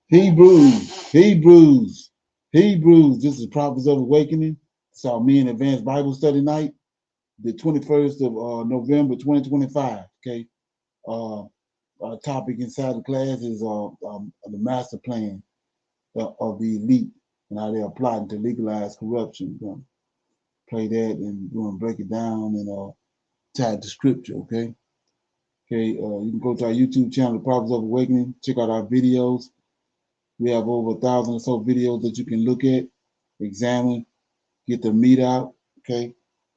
Hebrews. This is Prophets of Awakening. It's our Men Advanced Bible Study Night, the 21st of November, 2025. Okay. Our topic inside the class is the master plan of the elite and how they're plotting to legalize corruption. We're going to play that and we're going to break it down and tie it to scripture. Okay. Okay. You can go to our YouTube channel, The Prophets of Awakening, check out our videos. We have over 1,000 or so videos that you can look at, examine, get the meat out. Okay.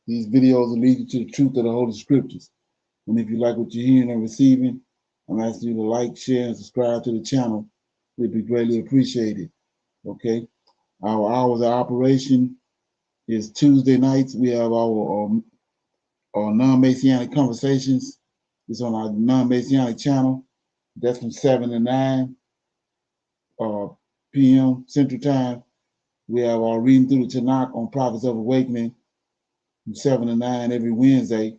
These videos will lead you to the truth of the Holy Scriptures. And if you like what you're hearing and receiving, I'm asking you to like, share, and subscribe to the channel. It'd be greatly appreciated. Okay. Our hours of operation is Tuesday nights. We have our non-Messianic conversations. It's on our non-Messianic channel. That's from 7 to 9 p.m. Central Time. We have our reading through the Tanakh on Prophets of Awakening from 7 to 9 every Wednesday.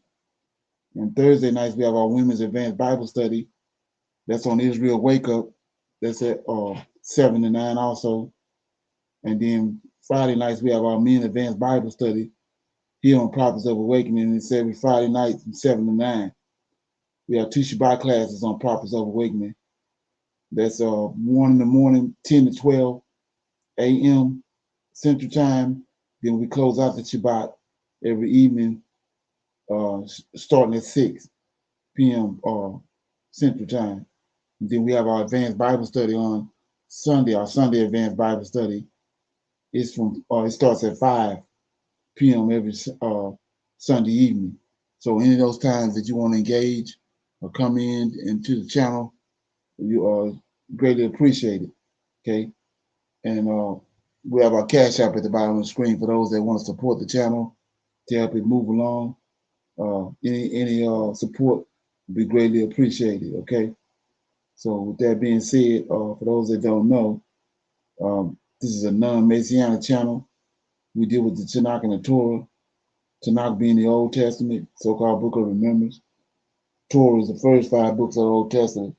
And Thursday nights, we have our Women's Advanced Bible Study. That's on Israel Wake Up. That's at 7 to 9 also. And then Friday nights, we have our Men Advanced Bible Study here on Prophets of Awakening. It's every Friday night from 7 to 9. We have 2 Shabbat classes on Prophets of Awakening. That's 1 in the morning, 10 to 12 a.m. Central Time. Then we close out the Shabbat every evening, starting at 6 p.m. Central Time. And then we have our Advanced Bible Study on Sunday. Our Sunday Advanced Bible Study is it starts at 5 p.m. every Sunday evening. So any of those times that you want to engage or come into the channel, you are greatly appreciated. Okay, and we have our Cash App at the bottom of the screen for those that want to support the channel to help it move along. Any support would be greatly appreciated. Okay. So with that being said, for those that don't know, this is a non-Messianic channel. We deal with the Tanakh and the Torah. Tanakh being the Old Testament, so-called Book of Remembrance. Torah is the first 5 books of the Old Testament.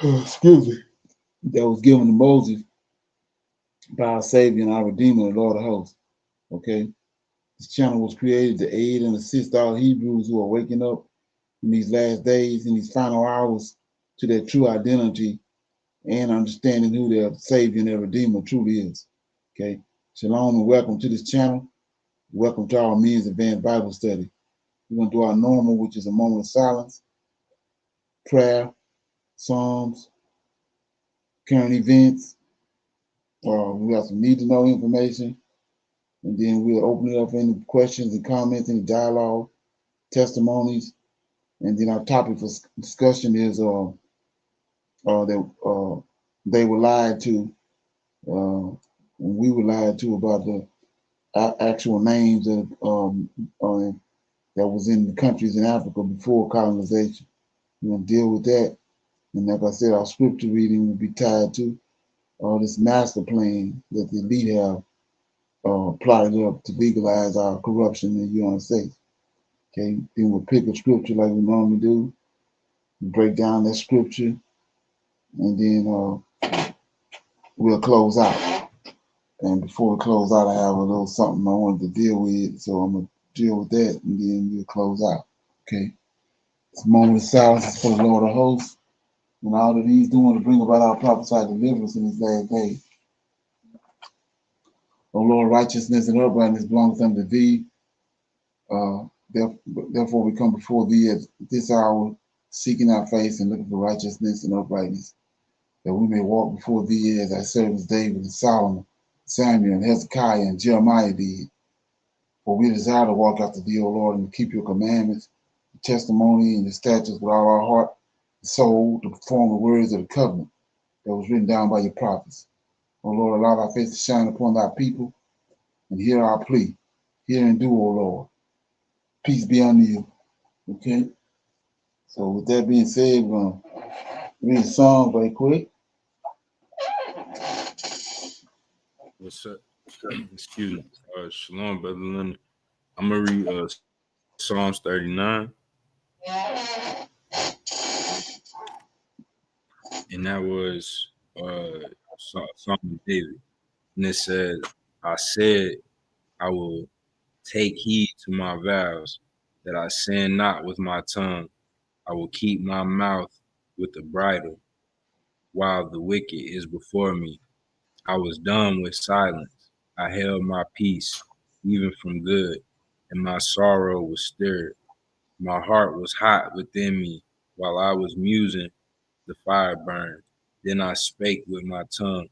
Excuse me. That was given to Moses by our Savior and our Redeemer, the Lord of Hosts. Okay. This channel was created to aid and assist all Hebrews who are waking up in these last days, in these final hours, to their true identity and understanding who their Savior and their Redeemer truly is. Okay. Shalom and welcome to this channel. Welcome to our Men's Advanced Bible Study. We're going to do our normal, which is a moment of silence, prayer, Psalms, current events. We got some need to know information. And then we'll open it up for any questions and comments, any dialogue, testimonies. And then our topic for discussion is that they were lied to, and we were lied to about the actual names that was in the countries in Africa before colonization. We're going to deal with that. And like I said, our scripture reading will be tied to this master plan that the elite have plotted up to legalize our corruption in the United States. Okay, then we'll pick a scripture like we normally do, break down that scripture, and then we'll close out. And before we close out, I have a little something I wanted to deal with, so I'm going to deal with that, and then we'll close out. Okay, this moment of silence is for the Lord of Hosts, and all that He's doing to bring about our prophesied deliverance in His last days. O Lord, righteousness and uprightness belongs unto Thee. Therefore, we come before Thee at this hour, seeking Thy face and looking for righteousness and uprightness, that we may walk before Thee as Thy servants David and Solomon, Samuel and Hezekiah and Jeremiah did. For we desire to walk after Thee, O Lord, and to keep Your commandments, Your testimony, and Your statutes with all our heart and soul, to perform the words of the covenant that was written down by Your prophets. O Lord, allow Thy face to shine upon Thy people, and hear our plea. Hear and do, O Lord. Peace be unto You. Okay? So with that being said, we're going to read the song very quick. What's up? Excuse me. Shalom, Brother Leonard. I'm going to read Psalms 39. And that was Psalm of David, and it said, "I said I will take heed to my vows, that I sin not with my tongue. I will keep my mouth with the bridle, while the wicked is before me. I was dumb with silence. I held my peace, even from good, and my sorrow was stirred. My heart was hot within me, while I was musing, the fire burned. Then I spake with my tongue,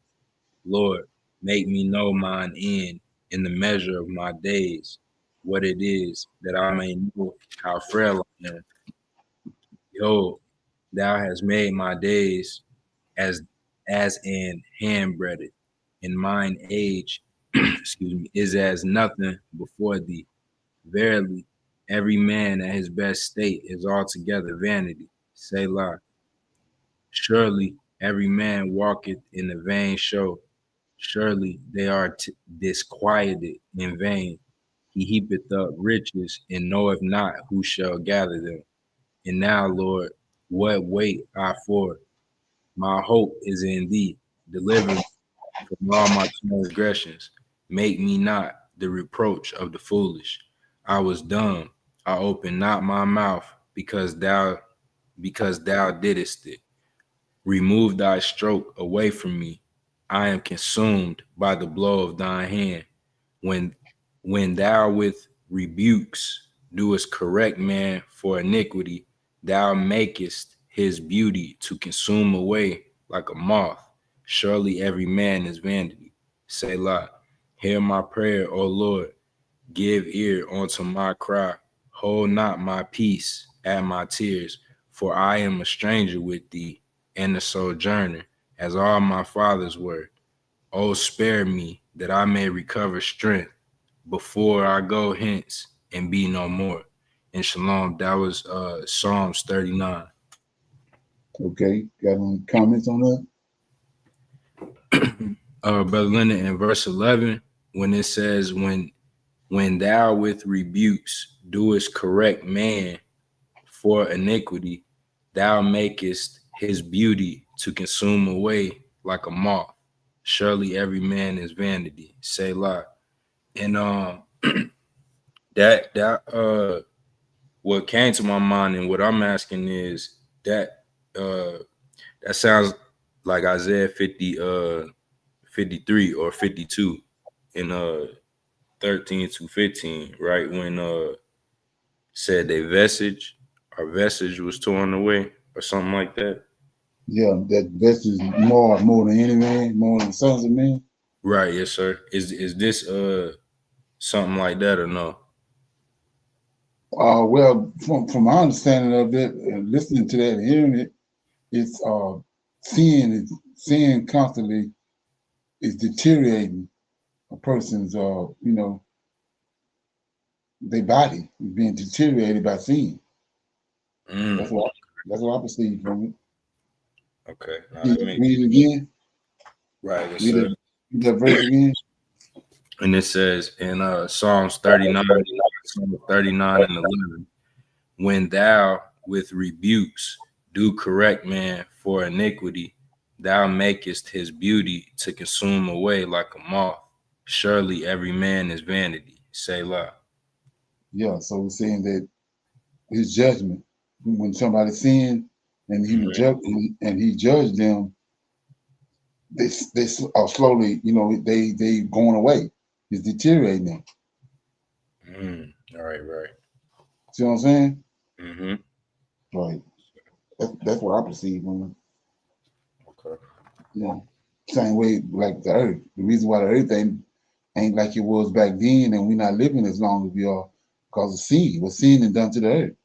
Lord, make me know mine end in the measure of my days, what it is, that I may know how frail I am. Behold, thou hast made my days as an handbreadth, and mine age, excuse me, is as nothing before thee. Verily, every man at his best state is altogether vanity. Selah. Surely every man walketh in a vain show. Surely they are disquieted in vain. He heapeth up riches and knoweth not who shall gather them. And now, Lord, what wait I for? My hope is in thee. Deliver me from all my transgressions. Make me not the reproach of the foolish. I was dumb. I opened not my mouth because thou didst it. Remove thy stroke away from me. I am consumed by the blow of thine hand. When when thou with rebukes doest correct man for iniquity, thou makest his beauty to consume away like a moth. Surely every man is vanity. Selah. Hear my prayer, O Lord. Give ear unto my cry. Hold not my peace at my tears, for I am a stranger with thee and a sojourner, as all my fathers were. Oh, spare me that I may recover strength before I go hence and be no more. And shalom, that was Psalms 39. Okay, got any comments on that? Brother Leonard, in verse 11, when it says, when thou with rebukes doest correct man for iniquity, thou makest his beauty to consume away like a moth. Surely every man is vanity. Selah. And that what came to my mind and what I'm asking is that that sounds like Isaiah 53 or 52 in 13 to 15, right? When said their vestige was torn away or something like that. Yeah, that best is more than any man, more than sons of men. Right, yes, sir. Is this something like that or no? Well, from my understanding of it, listening to that and hearing it, it's seeing constantly is deteriorating a person's their body is being deteriorated by sin. Mm, That's what I perceive from it. okay. Now Read that makes it again. right, yes, Read sir. that verse again. And it says in Psalms 39, Psalms 39 and 11, when thou with rebukes do correct man for iniquity, thou makest his beauty to consume away like a moth. Surely every man is vanity. Selah. Yeah, so we're saying that his judgment, when somebody sinned and he would judge and he judged them, they are slowly, they going away. He's deteriorating them. All right, right. See what I'm saying? Mm-hmm. Right. That's what I perceive from it. Okay. Yeah. Same way like the earth. The reason why the earth ain't like it was back then, and we're not living as long as we are because of sin. What sin is done to the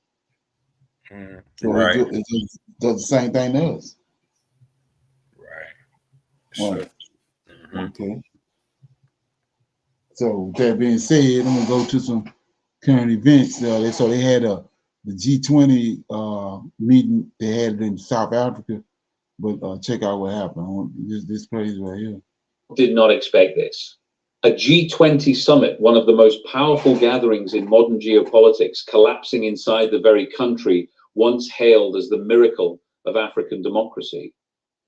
earth. So Right, it just does the same thing to us. right. Right. So, Okay. So with that being said, I'm gonna go to some current events. So they had the G20 meeting. They had it in South Africa, but check out what happened. This crazy right here. Did not expect this. A G20 summit, one of the most powerful gatherings in modern geopolitics, collapsing inside the very country once hailed as the miracle of African democracy.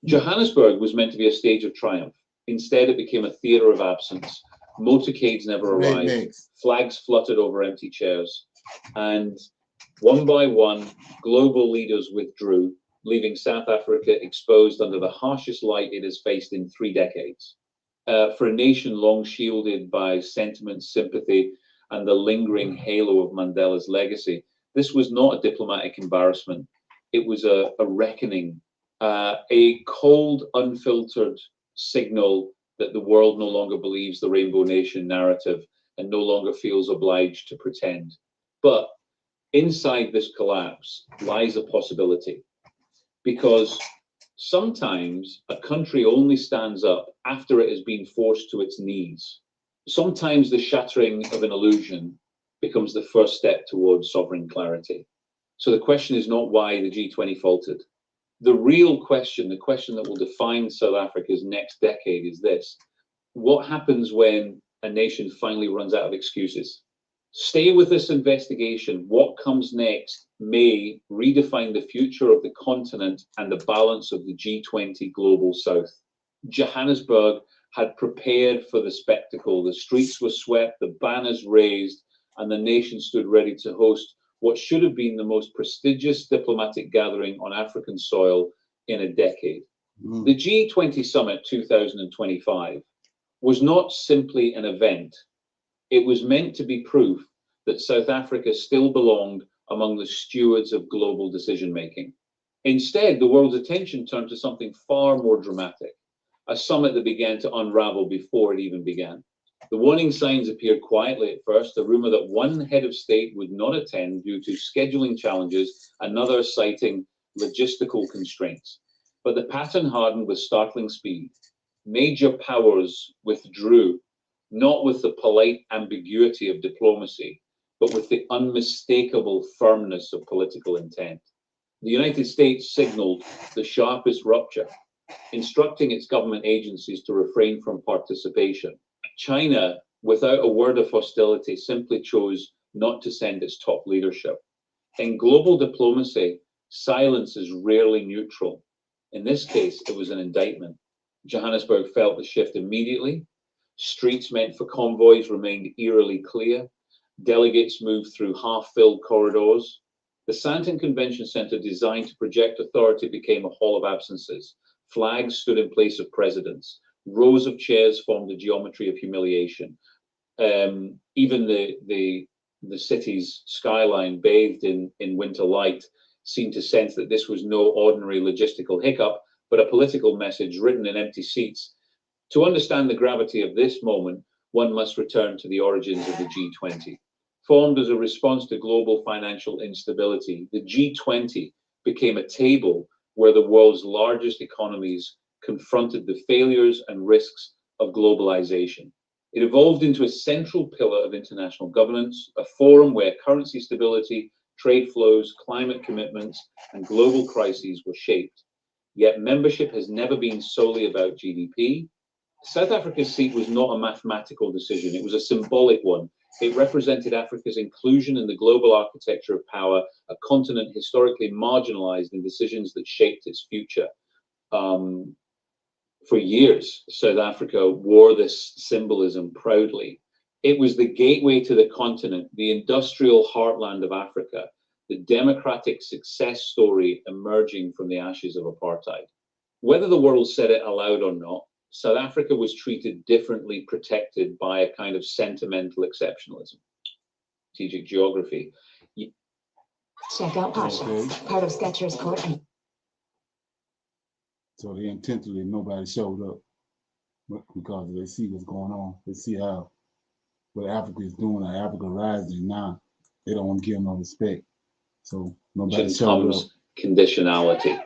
Johannesburg was meant to be a stage of triumph. Instead, it became a theatre of absence. Motorcades never arrived. Flags fluttered over empty chairs. And one by one, global leaders withdrew, leaving South Africa exposed under the harshest light it has faced in 3 decades. For a nation long shielded by sentiment, sympathy, and the lingering halo of Mandela's legacy, this was not a diplomatic embarrassment. It was a reckoning, a cold, unfiltered signal that the world no longer believes the Rainbow Nation narrative and no longer feels obliged to pretend. But inside this collapse lies a possibility, because sometimes a country only stands up after it has been forced to its knees. Sometimes the shattering of an illusion becomes the first step towards sovereign clarity. So the question is not why the G20 faltered. The real question, the question that will define South Africa's next decade is this: what happens when a nation finally runs out of excuses? Stay with this investigation. What comes next may redefine the future of the continent and the balance of the G20 global south. Johannesburg had prepared for the spectacle. The streets were swept, the banners raised, and the nation stood ready to host what should have been the most prestigious diplomatic gathering on African soil in a decade. The G20 Summit 2025 was not simply an event. It was meant to be proof that South Africa still belonged among the stewards of global decision-making. Instead, the world's attention turned to something far more dramatic, a summit that began to unravel before it even began. The warning signs appeared quietly at first, a rumor that one head of state would not attend due to scheduling challenges, another citing logistical constraints. But the pattern hardened with startling speed. Major powers withdrew, not with the polite ambiguity of diplomacy, but with the unmistakable firmness of political intent. The United States signaled the sharpest rupture, instructing its government agencies to refrain from participation. China, without a word of hostility, simply chose not to send its top leadership. In global diplomacy, silence is rarely neutral. In this case, it was an indictment. Johannesburg felt the shift immediately. Streets meant for convoys remained eerily clear. Delegates moved through half-filled corridors. The Sandton Convention Center, designed to project authority, became a hall of absences. Flags stood in place of presidents. Rows of chairs formed a geometry of humiliation. Even the city's skyline, bathed in winter light, seemed to sense that this was no ordinary logistical hiccup, but a political message written in empty seats. To understand the gravity of this moment, one must return to the origins of the G20. Formed as a response to global financial instability, the G20 became a table where the world's largest economies confronted the failures and risks of globalization. It evolved into a central pillar of international governance, a forum where currency stability, trade flows, climate commitments, and global crises were shaped. Yet membership has never been solely about GDP. South Africa's seat was not a mathematical decision, it was a symbolic one. It represented Africa's inclusion in the global architecture of power, a continent historically marginalized in decisions that shaped its future. For years, South Africa wore this symbolism proudly. It was the gateway to the continent, the industrial heartland of Africa, the democratic success story emerging from the ashes of apartheid. Whether the world said it aloud or not, South Africa was treated differently, protected by a kind of sentimental exceptionalism. Strategic geography. Check out Pasha's, part of Skechers Court. So they intentionally, nobody showed up because they see what's going on. They see how what Africa is doing, how Africa rising now. They don't want to give them no respect. So nobody showed up. Conditionality.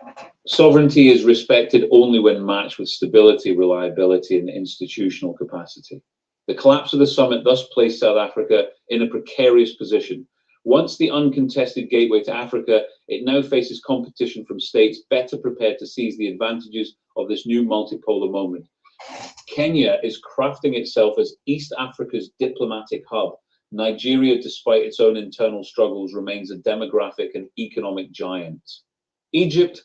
Sovereignty is respected only when matched with stability, reliability, and institutional capacity. The collapse of the summit thus placed South Africa in a precarious position. Once the uncontested gateway to Africa, it now faces competition from states better prepared to seize the advantages of this new multipolar moment. Kenya is crafting itself as East Africa's diplomatic hub. Nigeria, despite its own internal struggles, remains a demographic and economic giant. Egypt,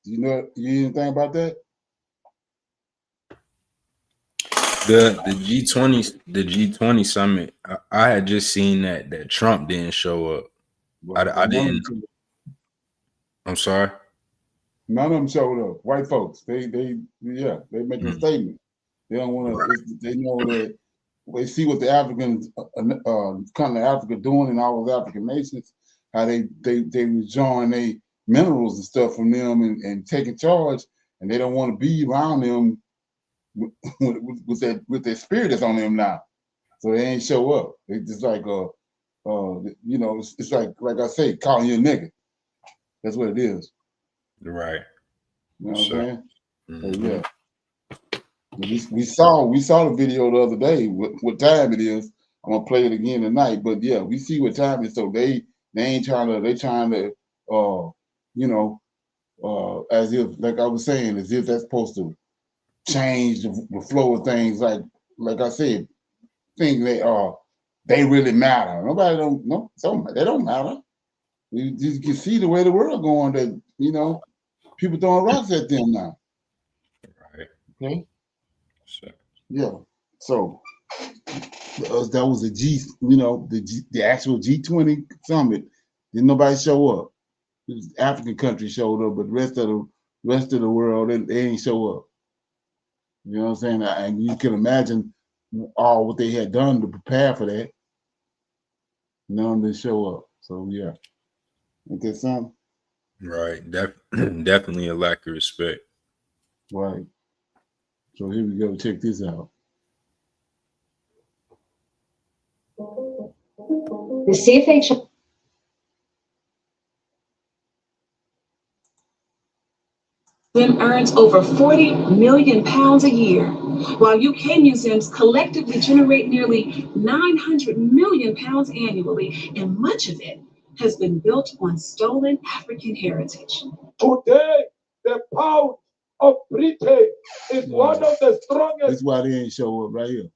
Do you know anything about that? The G20 summit. I had just seen that Trump didn't show up. Well, I didn't. I'm sorry. None of them showed up. White folks. They make a statement. They don't want to. They know that they see what the African continent of Africa doing in all those African nations. How they withdrawing their minerals and stuff from them and taking charge, and they don't want to be around them with their spirit that's on them now. So they ain't show up. They just like it's like I say, calling you a nigga. That's what it is. Right. You know what I'm saying? Mm-hmm. So, yeah. We saw the video the other day. What time it is? I'm gonna play it again tonight. But yeah, we see what time it is. So they ain't trying to. They trying to as if, like I was saying, as if that's supposed to change the flow of things. Like I said, things they really matter. Nobody they don't matter. You just can see the way the world going. That people throwing rocks at them now. Right. Okay. Sure. Yeah. So that was the actual G20 summit. Didn't nobody show up. African countries showed up, but the rest of the world they ain't show up. You know what I'm saying? And you can imagine all what they had done to prepare for that. None didn't show up. So yeah. Ain't that something? Right. Definitely a lack of respect. Right. So here we go. Check this out. The CFH earns over 40 million pounds a year, while UK museums collectively generate nearly 900 million pounds annually, and much of it has been built on stolen African heritage. Today, the pound of Britain is one of the strongest. That's why they ain't show up right here.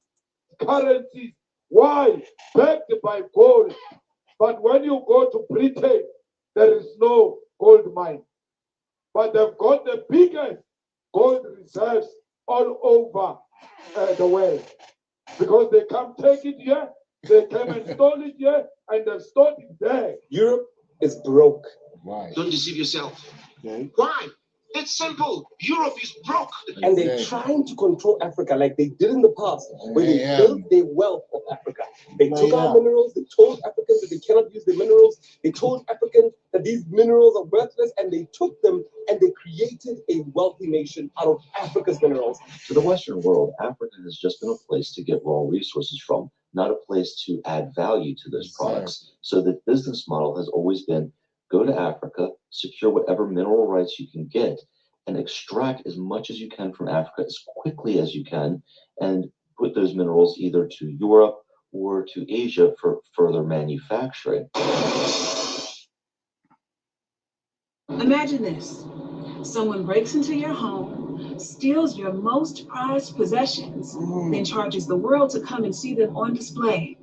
Currencies. Why? Backed by gold. But when you go to Britain, there is no gold mine. But they've got the biggest gold reserves all over the world. Because they come take it here, they came and stole it here, and they've stored it there. Europe is broke. Why? Don't deceive yourself. Okay. Why? It's simple. Europe is broke. And they're trying to control Africa like they did in the past, when they built the wealth of Africa. They took our minerals, they told Africans that they cannot use the minerals, they told Africans that these minerals are worthless, and they took them and they created a wealthy nation out of Africa's minerals. To the Western world, Africa has just been a place to get raw resources from, not a place to add value to those products. So the business model has always been go to Africa, secure whatever mineral rights you can get, and extract as much as you can from Africa as quickly as you can, and put those minerals either to Europe or to Asia for further manufacturing. Imagine this. Someone breaks into your home, steals your most prized possessions, then charges the world to come and see them on display.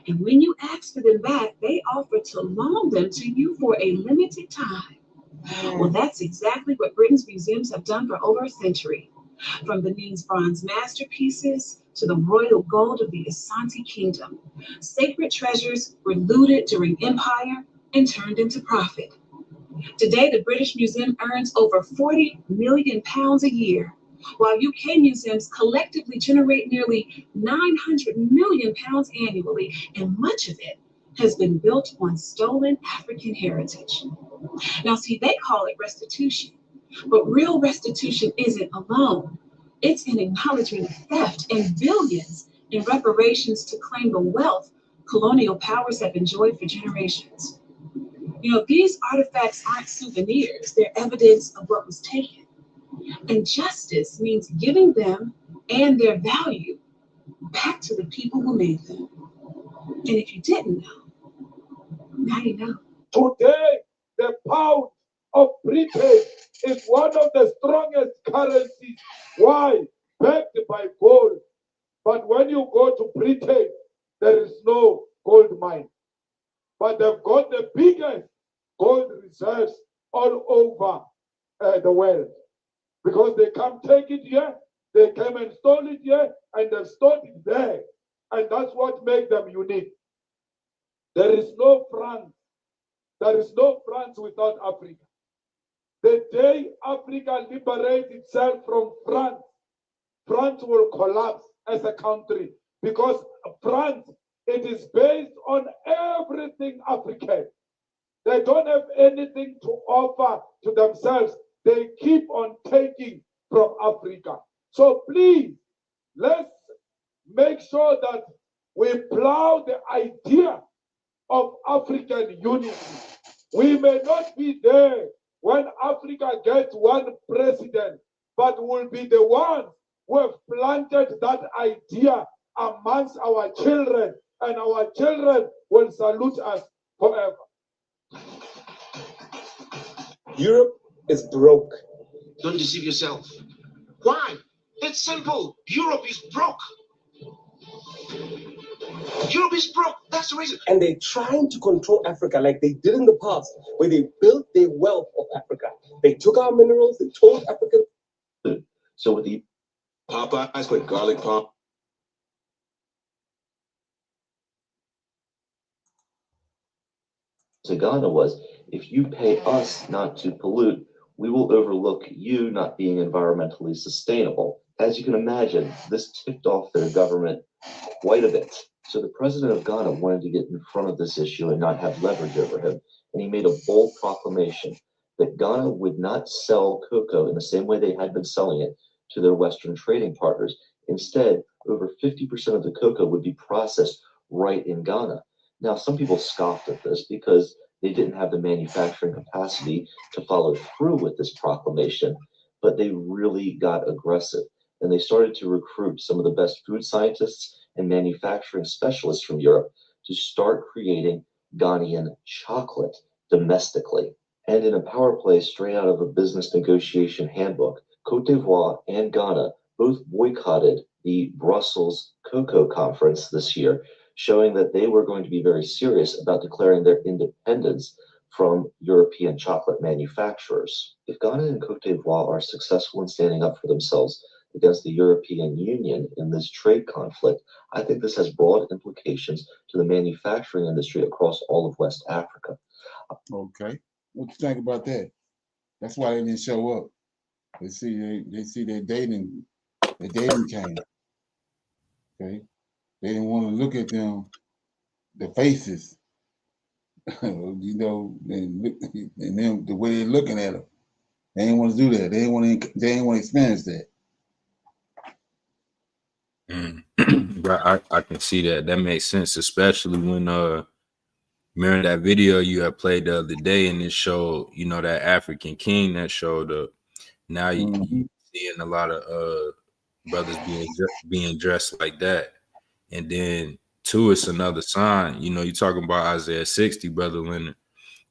And when you ask for them back, they offer to loan them to you for a limited time. Well, that's exactly what Britain's museums have done for over a century. From Benin's bronze masterpieces to the royal gold of the Asante Kingdom, sacred treasures were looted during empire and turned into profit. Today, the British Museum earns over 40 million pounds a year, while UK museums collectively generate nearly 900 million pounds annually, and much of it has been built on stolen African heritage. Now, see, they call it restitution, but real restitution isn't alone. It's an acknowledgement of theft and billions in reparations to claim the wealth colonial powers have enjoyed for generations. These artifacts aren't souvenirs, they're evidence of what was taken. And justice means giving them and their value back to the people who made them. And if you didn't know, now you know. Today, the pound of Britain is one of the strongest currencies. Why? Backed by gold. But when you go to Britain, there is no gold mine. But they've got the biggest gold reserves all over the world. Because they come take it here, they came and stole it here, and they stored it there. And that's what makes them unique. There is no France. There is no France without Africa. The day Africa liberates itself from France, France will collapse as a country, because France, it is based on everything African. They don't have anything to offer to themselves. They keep on taking from Africa. So please, let's make sure that we plow the idea of African unity. We may not be there when Africa gets one president, but we'll be the ones who have planted that idea amongst our children, and our children will salute us forever. Europe is broke. Don't deceive yourself. Why? It's simple. Europe is broke. Europe is broke. That's the reason. And they're trying to control Africa like they did in the past, where they built their wealth of Africa. They took our minerals, they told Africans. So with the Popeyes with garlic pop. to Ghana was, if you pay us not to pollute, we will overlook you not being environmentally sustainable. As you can imagine, this ticked off their government quite a bit. So the president of Ghana wanted to get in front of this issue and not have leverage over him. And he made a bold proclamation that Ghana would not sell cocoa in the same way they had been selling it to their Western trading partners. Instead, over 50% of the cocoa would be processed right in Ghana. Now, some people scoffed at this because they didn't have the manufacturing capacity to follow through with this proclamation, but they really got aggressive. And they started to recruit some of the best food scientists and manufacturing specialists from Europe to start creating Ghanaian chocolate domestically. And in a power play straight out of a business negotiation handbook, Cote d'Ivoire and Ghana both boycotted the Brussels Cocoa Conference this year, showing that they were going to be very serious about declaring their independence from European chocolate manufacturers. If Ghana and Cote d'Ivoire are successful in standing up for themselves against the European Union in this trade conflict, I think this has broad implications to the manufacturing industry across all of West Africa. Okay. What you think about that? That's why they didn't show up. They see their dating came. Okay. They didn't want to look at them, the faces, you know, and them the way they're looking at them. They didn't want to do that. They didn't want to experience that. Right, I can see that. That makes sense, especially when remember that video you had played the other day, and it showed, you know, that African king that showed up. Now you seeing a lot of brothers being dressed like that, and then two, it's another sign. You know, you talking about Isaiah 60, Brother Leonard,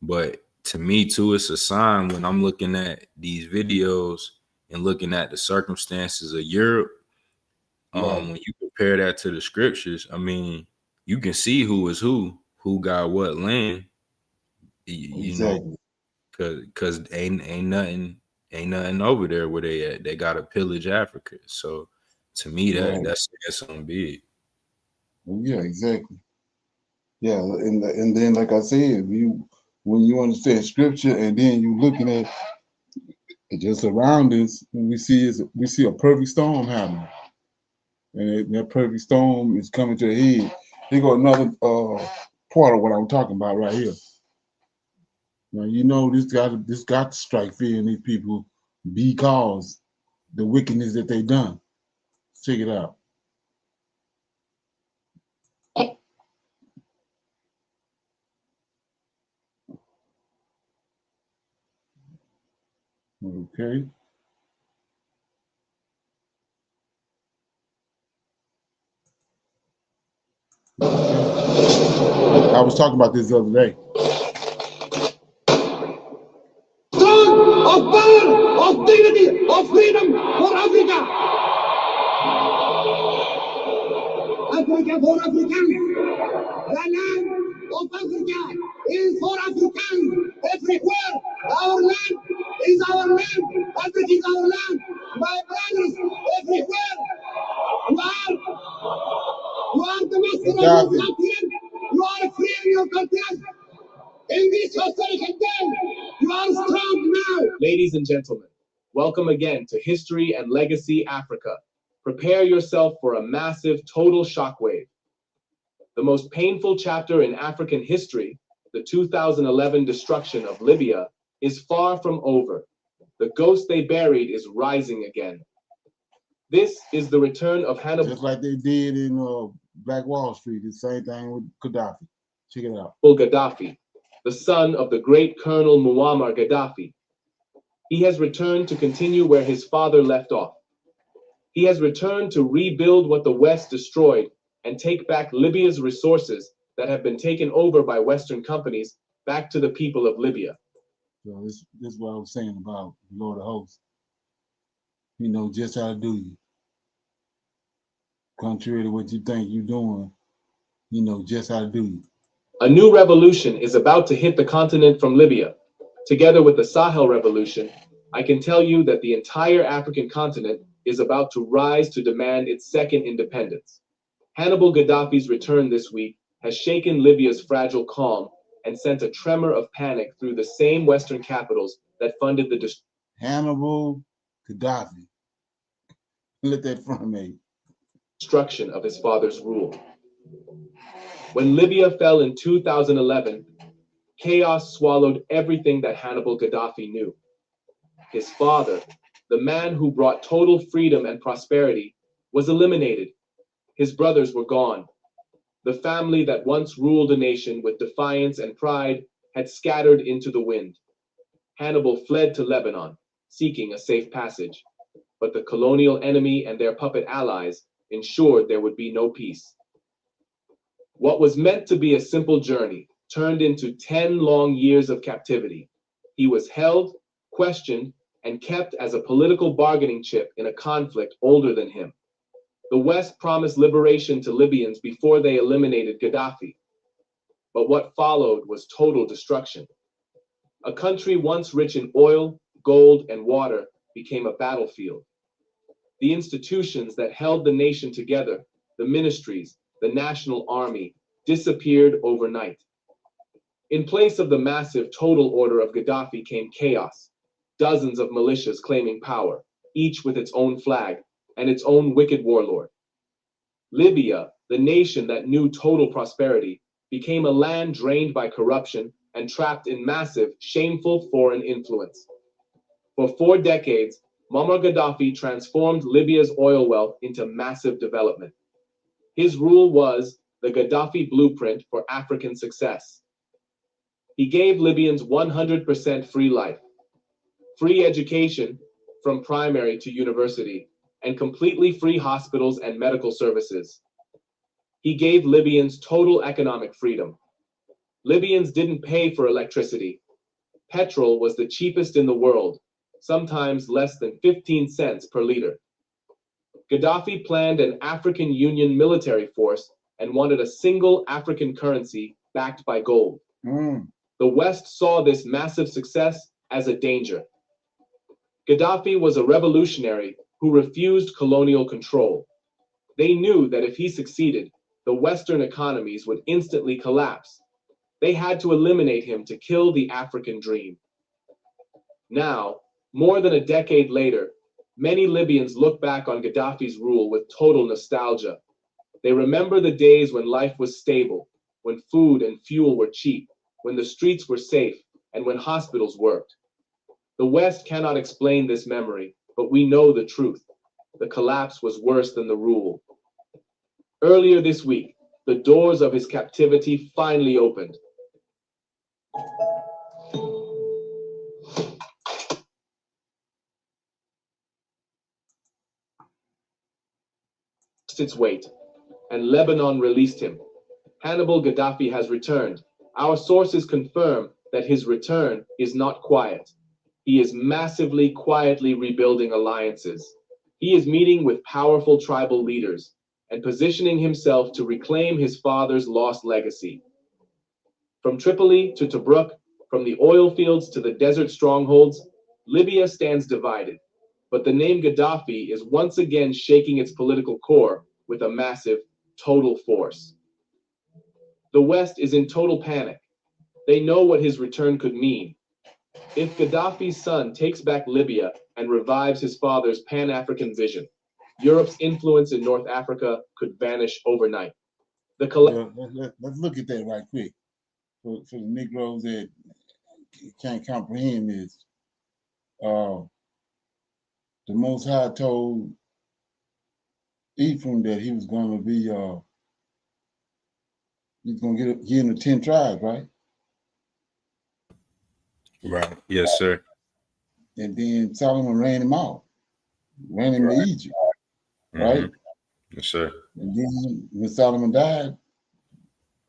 but to me too, it's a sign when I'm looking at these videos and looking at the circumstances of Europe. When you compare that to the scriptures, I mean, you can see who is who got what land. You know, because ain't nothing over there where they at. They got to pillage Africa. So to me, that's something big. Yeah, exactly. Yeah, and then like I said, when you understand scripture and then you looking at just surroundings, we see a perfect storm happening, and that perfect storm is coming to a head. Here go another part of what I'm talking about right here. Now you know this got to strike fear in these people because the wickedness that they done. Check it out. Okay. I was talking about this the other day. Son of power, of dignity, of freedom for Africa. Africa for Africans. The land of Africa is for Africans everywhere. Our land is our land. Africa is our land. My brothers everywhere. You are the master of your continent. You are free in your continent. In this historical time, you are strong now. Ladies and gentlemen, welcome again to History and Legacy Africa. Prepare yourself for a massive total shockwave. The most painful chapter in African history, the 2011 destruction of Libya, is far from over. The ghost they buried is rising again. This is the return of Hannibal. Just like they did in Black Wall Street, the same thing with Gaddafi. Check it out. Gaddafi, the son of the great Colonel Muammar Gaddafi. He has returned to continue where his father left off. He has returned to rebuild what the West destroyed and take back Libya's resources that have been taken over by Western companies back to the people of Libya. So this is what I was saying about the Lord of Hosts. He knows just how to do you. Contrary to what you think you're doing, he knows just how to do you. A new revolution is about to hit the continent from Libya. Together with the Sahel revolution, I can tell you that the entire African continent is about to rise to demand its second independence. Hannibal Gaddafi's return this week has shaken Libya's fragile calm and sent a tremor of panic through the same Western capitals that funded the Hannibal Gaddafi. Let that from me. Destruction of his father's rule. When Libya fell in 2011, chaos swallowed everything that Hannibal Gaddafi knew. His father, the man who brought total freedom and prosperity, was eliminated. His brothers were gone. The family that once ruled a nation with defiance and pride had scattered into the wind. Hannibal fled to Lebanon, seeking a safe passage, but the colonial enemy and their puppet allies ensured there would be no peace. What was meant to be a simple journey turned into 10 long years of captivity. He was held, questioned, and kept as a political bargaining chip in a conflict older than him. The West promised liberation to Libyans before they eliminated Gaddafi. But what followed was total destruction. A country once rich in oil, gold, and water became a battlefield. The institutions that held the nation together, the ministries, the national army, disappeared overnight. In place of the massive total order of Gaddafi came chaos. Dozens of militias claiming power, each with its own flag and its own wicked warlord. Libya, the nation that knew total prosperity, became a land drained by corruption and trapped in massive, shameful foreign influence. For 4 decades, Muammar Gaddafi transformed Libya's oil wealth into massive development. His rule was the Gaddafi blueprint for African success. He gave Libyans 100% free life, free education from primary to university, and completely free hospitals and medical services. He gave Libyans total economic freedom. Libyans didn't pay for electricity. Petrol was the cheapest in the world, sometimes less than 15 cents per liter. Gaddafi planned an African Union military force and wanted a single African currency backed by gold. The West saw this massive success as a danger. Gaddafi was a revolutionary who refused colonial control. They knew that if he succeeded, the Western economies would instantly collapse. They had to eliminate him to kill the African dream. Now, more than a decade later, many Libyans look back on Gaddafi's rule with total nostalgia. They remember the days when life was stable, when food and fuel were cheap, when the streets were safe, and when hospitals worked. The West cannot explain this memory, but we know the truth. The collapse was worse than the rule. Earlier this week, the doors of his captivity finally opened. Its weight, and Lebanon released him. Hannibal Gaddafi has returned. Our sources confirm that his return is not quiet. He is massively, quietly rebuilding alliances. He is meeting with powerful tribal leaders and positioning himself to reclaim his father's lost legacy. From Tripoli to Tobruk, from the oil fields to the desert strongholds, Libya stands divided, but the name Gaddafi is once again shaking its political core with a massive total force. The West is in total panic. They know what his return could mean. If Gaddafi's son takes back Libya and revives his father's Pan-African vision, Europe's influence in North Africa could vanish overnight. Let's look at that right quick. For the Negroes that can't comprehend this, the Most High told Ephraim that he was going to be, he's going to get in the 10 tribes, right? Right. Yes, sir. And then Solomon ran him out, ran him to Egypt, right? Yes, sir. And then when Solomon died,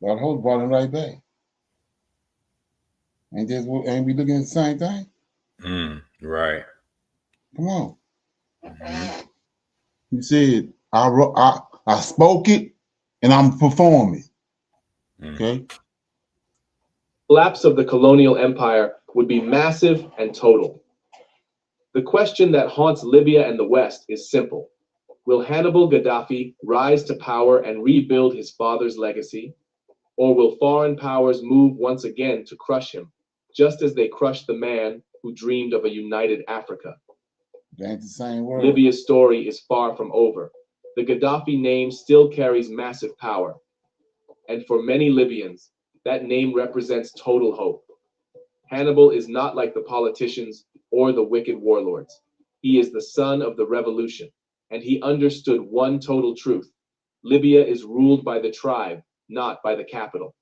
God hope brought him right back. Ain't we looking at the same thing? Right. Come on. He said, I spoke it and I'm performing. Okay. Collapse of the colonial empire would be massive and total. The question that haunts Libya and the West is simple. Will Hannibal Gaddafi rise to power and rebuild his father's legacy? Or will foreign powers move once again to crush him, just as they crushed the man who dreamed of a united Africa? That's the same word. Libya's story is far from over. The Gaddafi name still carries massive power. And for many Libyans, that name represents total hope. Hannibal is not like the politicians or the wicked warlords. He is the son of the revolution, and he understood one total truth. Libya is ruled by the tribe, not by the capital.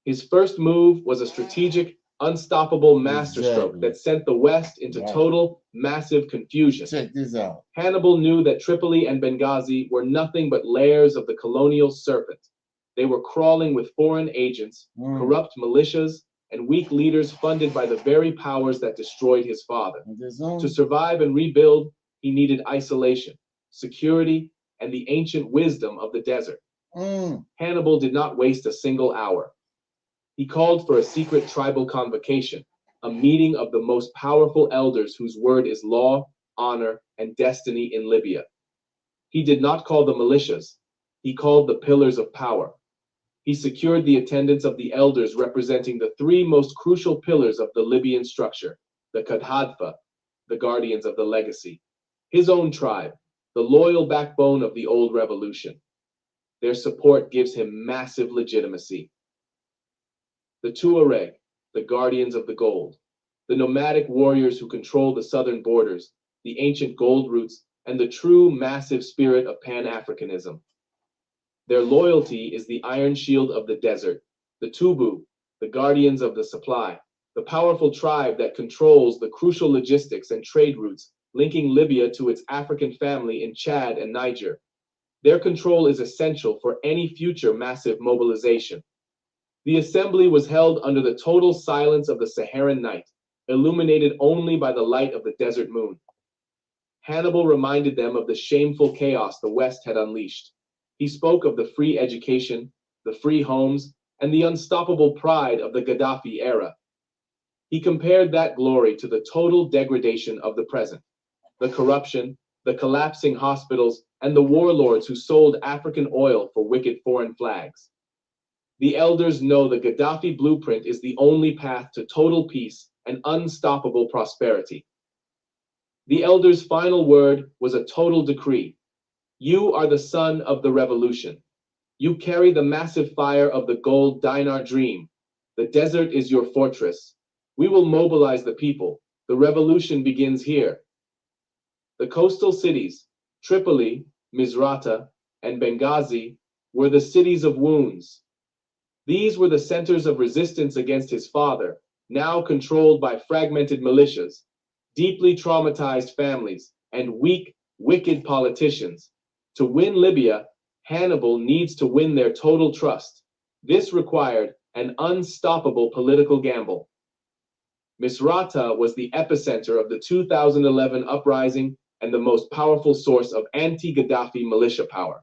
His first move was a strategic, unstoppable masterstroke that sent the West into total, massive confusion. Check this out. Hannibal knew that Tripoli and Benghazi were nothing but layers of the colonial serpent. They were crawling with foreign agents, corrupt militias, and weak leaders funded by the very powers that destroyed his father. To survive and rebuild, he needed isolation, security, and the ancient wisdom of the desert. Hannibal did not waste a single hour. He called for a secret tribal convocation, a meeting of the most powerful elders whose word is law, honor, and destiny in Libya. He did not call the militias. He called the pillars of power. He secured the attendance of the elders representing the three most crucial pillars of the Libyan structure, the Kadhadfa, the guardians of the legacy, his own tribe, the loyal backbone of the old revolution. Their support gives him massive legitimacy. The Tuareg, the guardians of the gold, the nomadic warriors who control the southern borders, the ancient gold routes, and the true massive spirit of Pan-Africanism. Their loyalty is the iron shield of the desert, the Tubu, the guardians of the supply, the powerful tribe that controls the crucial logistics and trade routes linking Libya to its African family in Chad and Niger. Their control is essential for any future massive mobilization. The assembly was held under the total silence of the Saharan night, illuminated only by the light of the desert moon. Hannibal reminded them of the shameful chaos the West had unleashed. He spoke of the free education, the free homes, and the unstoppable pride of the Gaddafi era. He compared that glory to the total degradation of the present, the corruption, the collapsing hospitals, and the warlords who sold African oil for wicked foreign flags. The elders know the Gaddafi blueprint is the only path to total peace and unstoppable prosperity. The elders' final word was a total decree. You are the son of the revolution. You carry the massive fire of the gold dinar dream. The desert is your fortress. We will mobilize the people. The revolution begins here. The coastal cities, Tripoli, Misrata, and Benghazi, were the cities of wounds. These were the centers of resistance against his father, now controlled by fragmented militias, deeply traumatized families, and weak, wicked politicians. To win Libya, Hannibal needs to win their total trust. This required an unstoppable political gamble. Misrata was the epicenter of the 2011 uprising and the most powerful source of anti-Gaddafi militia power.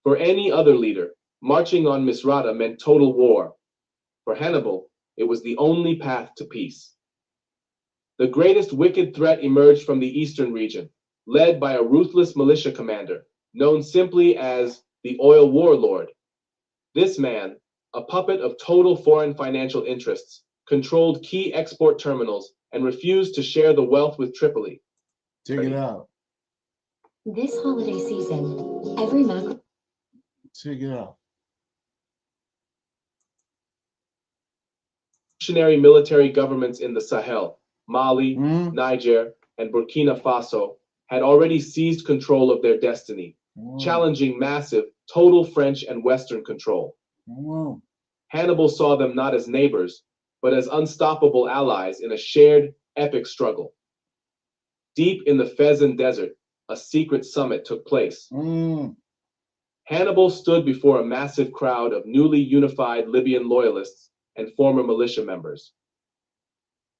For any other leader, marching on Misrata meant total war. For Hannibal, it was the only path to peace. The greatest wicked threat emerged from the eastern region, led by a ruthless militia commander, known simply as the oil warlord. This man, a puppet of total foreign financial interests, controlled key export terminals and refused to share the wealth with Tripoli. Check it out. This holiday season, every macro. Check it out. Revolutionary military governments in the Sahel, Mali, Niger, and Burkina Faso had already seized control of their destiny, challenging massive, total French and Western control. Hannibal saw them not as neighbors, but as unstoppable allies in a shared, epic struggle. Deep in the Fezzan Desert, a secret summit took place. Hannibal stood before a massive crowd of newly unified Libyan loyalists and former militia members.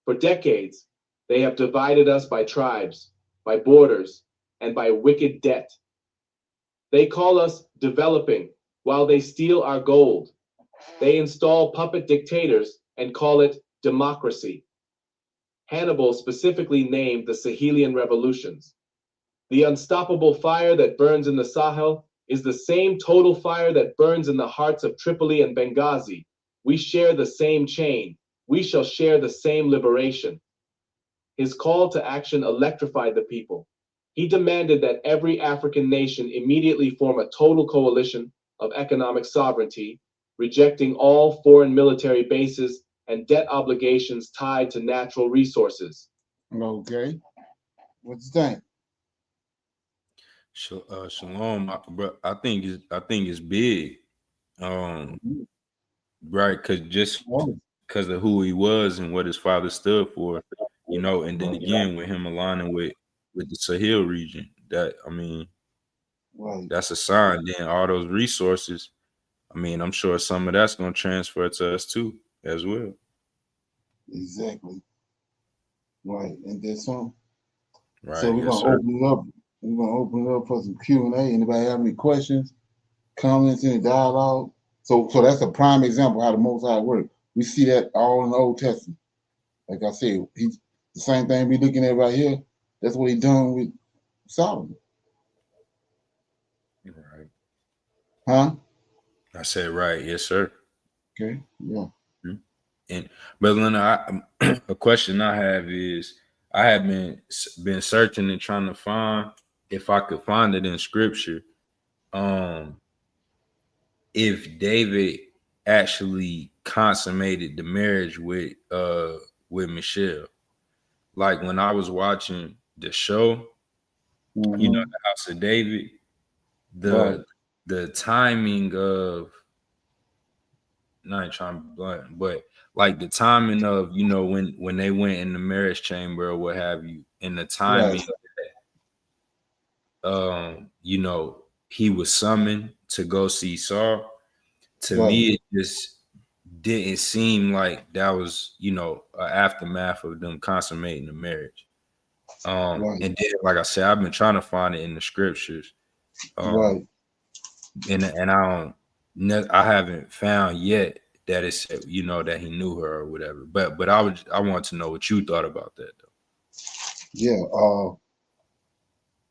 For decades, they have divided us by tribes, by borders, and by wicked debt. They call us developing while they steal our gold. They install puppet dictators and call it democracy. Hannibal specifically named the Sahelian revolutions. The unstoppable fire that burns in the Sahel is the same total fire that burns in the hearts of Tripoli and Benghazi. We share the same chain. We shall share the same liberation. His call to action electrified the people. He demanded that every African nation immediately form a total coalition of economic sovereignty, rejecting all foreign military bases and debt obligations tied to natural resources. Okay. What you think? Shalom, bro. I think it's big. Right, because of who he was and what his father stood for, you know, and then again with him aligning with the Sahel region, that I mean, that's a sign. Then all those resources, I mean, I'm sure some of that's gonna transfer to us too, as well. Exactly. Right, and then some. Right. So we're gonna open it up. We're gonna open it up for some Q&A. Anybody have any questions, comments, any dialogue? So that's a prime example how the Most High works. We see that all in the Old Testament. Like I said, he's the same thing we looking at right here. That's what he done with Solomon. Right. Huh? I said right. Yes, sir. Okay. Yeah. And Brother Leonard, a question I have is, I have been searching and trying to find if I could find it in Scripture. If David actually consummated the marriage with Michelle. Like when I was watching the show, you know, the House of David, the timing of, not trying to be blunt, but like the timing of, you know, when they went in the marriage chamber or what have you, and the timing you know, he was summoned to go see Saul. To me, it just didn't seem like that was, you know, an aftermath of them consummating the marriage. And then, like I said, I've been trying to find it in the scriptures. And I haven't found yet that it's, you know, that he knew her or whatever. But I want to know what you thought about that though. Yeah,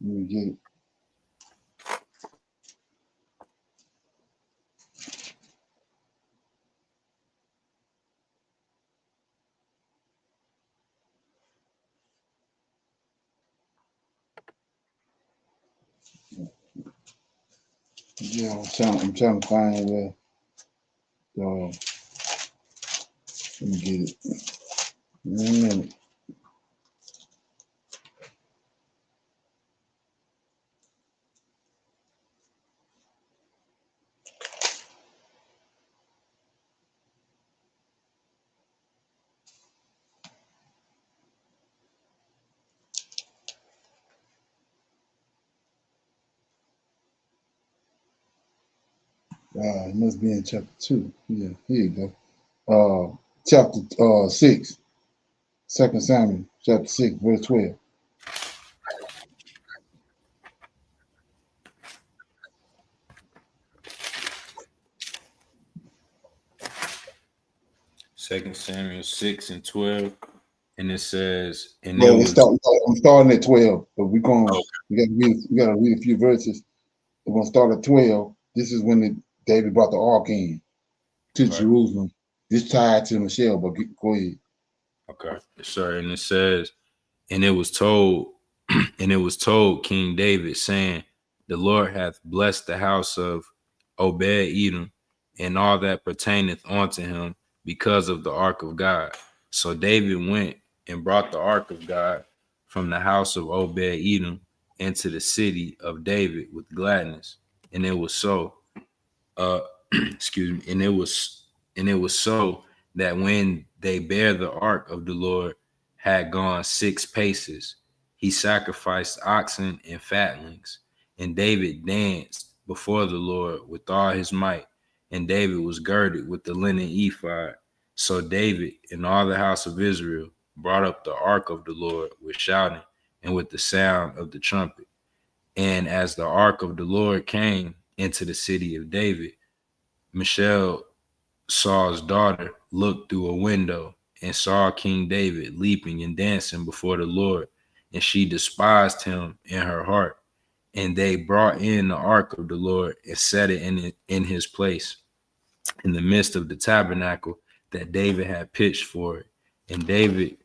let me get it. Yeah, I'm trying to find where. Let me get it. In a minute. It must be in chapter 2. Yeah, here you go. Chapter 6, 2 Samuel, chapter 6, verse 12. Second Samuel 6 and 12. And it says, and it Well, was I'm starting at 12, but we okay. gotta read a few verses. We're gonna start at 12. This is when David brought the ark in to Jerusalem. This tied to Michelle, but go ahead. Okay. Sorry, and it says, and it was told, and it was told King David, saying, the Lord hath blessed the house of Obed Edom and all that pertaineth unto him because of the ark of God. So David went and brought the ark of God from the house of Obed Edom into the city of David with gladness. And it was so. Excuse me, and it was so that when they bare the ark of the Lord had gone 6 paces, he sacrificed oxen and fatlings, and David danced before the Lord with all his might, and David was girded with the linen ephod. So David and all the house of Israel brought up the ark of the Lord with shouting and with the sound of the trumpet. And as the ark of the Lord came into the city of David, Michelle, Saul's daughter, looked through a window and saw King David leaping and dancing before the Lord, and she despised him in her heart. And they brought in the ark of the Lord and set it in his place in the midst of the tabernacle that David had pitched for it. And David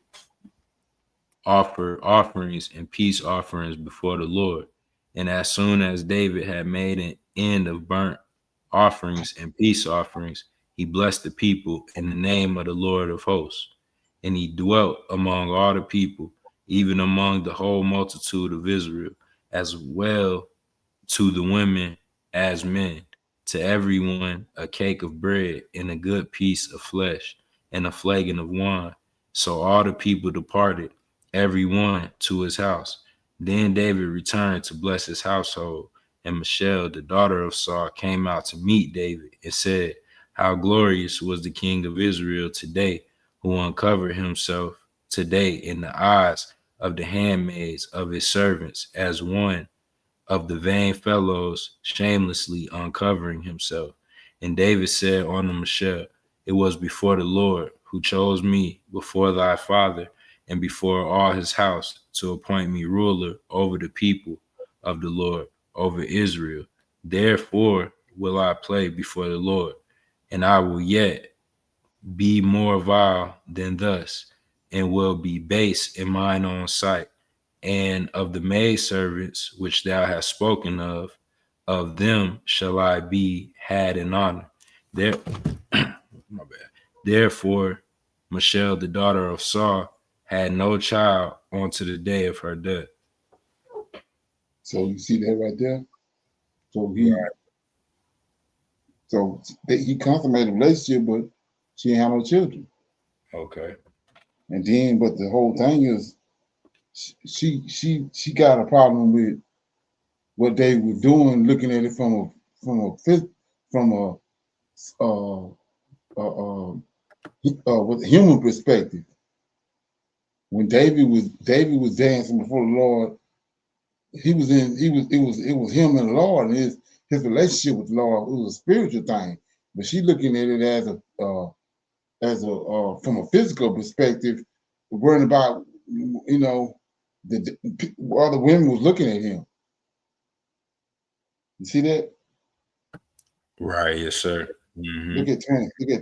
offered offerings and peace offerings before the Lord. And as soon as David had made an end of burnt offerings and peace offerings, he blessed the people in the name of the Lord of hosts. And he dwelt among all the people, even among the whole multitude of Israel, as well to the women as men, to everyone a cake of bread and a good piece of flesh and a flagon of wine. So all the people departed, every one to his house. Then David returned to bless his household, and Michelle, the daughter of Saul, came out to meet David and said, how glorious was the king of Israel today, who uncovered himself today in the eyes of the handmaids of his servants, as one of the vain fellows shamelessly uncovering himself. And David said unto Michelle, it was before the Lord who chose me before thy father and before all his house to appoint me ruler over the people of the Lord, over Israel. Therefore will I play before the Lord, and I will yet be more vile than thus, and will be base in mine own sight. And of the maidservants which thou hast spoken of them shall I be had in honor. There, my bad. Therefore, Michelle, the daughter of Saul, had no child unto the day of her death. So you see that right there. So he consummated a relationship, but she ain't have no children. Okay. And then, but the whole thing is, she got a problem with what they were doing, looking at it from with a human perspective. When David was dancing before the Lord, it was him and the Lord, and his relationship with the Lord, it was a spiritual thing. But she looking at it as a from a physical perspective, worrying about the other women was looking at him. You see that? Right, yes, sir. Mm-hmm. Look at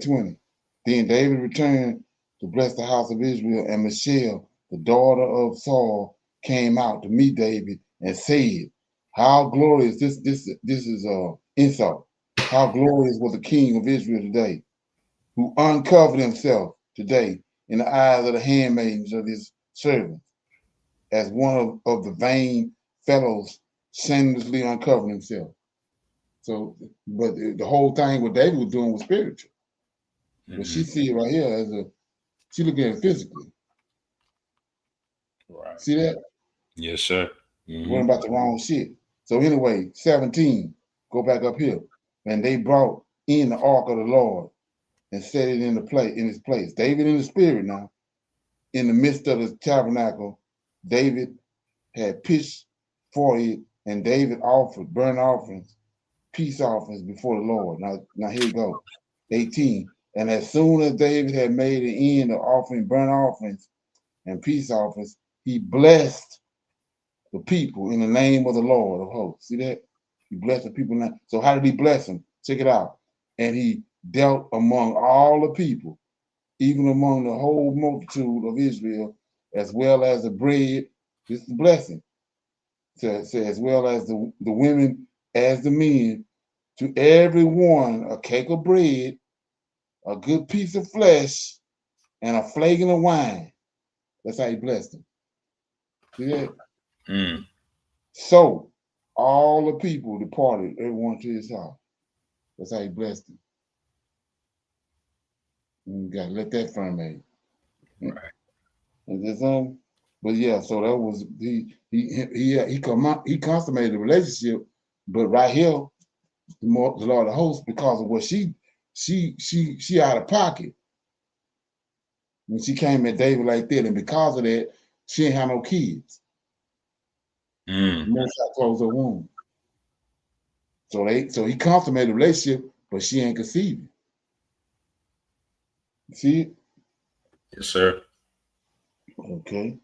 20. Then David returned to bless the house of Israel, and Michelle, the daughter of Saul, came out to meet David and said, how glorious this is insult. How glorious was the king of Israel today, who uncovered himself today in the eyes of the handmaidens of his servants, as one of the vain fellows shamelessly uncovered himself. So, but the whole thing what David was doing was spiritual. Mm-hmm. But she see it right here as she looking at it physically. Right. See that? Yes, sir. Mm-hmm. Worrying about the wrong shit. So anyway, 17, go back up here. And they brought in the ark of the Lord and set it in its place. David in the spirit now, in the midst of the tabernacle, David had pitched for it, and David offered burnt offerings, peace offerings before the Lord. Now here you go. 18. And as soon as David had made an end of offering burnt offerings and peace offerings, he blessed the people in the name of the Lord of hosts. See that? He blessed the people. So how did he bless them? Check it out. And he dealt among all the people, even among the whole multitude of Israel, as well as the bread. This is the blessing. So as well as the women as the men, to every one a cake of bread, a good piece of flesh, and a flagon of wine. That's how he blessed them. See that? Mm. So all the people departed, everyone to his house. That's how he blessed them. You gotta let that ferment. Right. Is that something? But yeah, so that was he consummated the relationship, but right here, the Lord of hosts, because of what she out of pocket. When she came at David like that, and because of that, she ain't have no kids. Most closed her womb. So he consummated the relationship, but she ain't conceiving. See it? Yes, sir. Okay.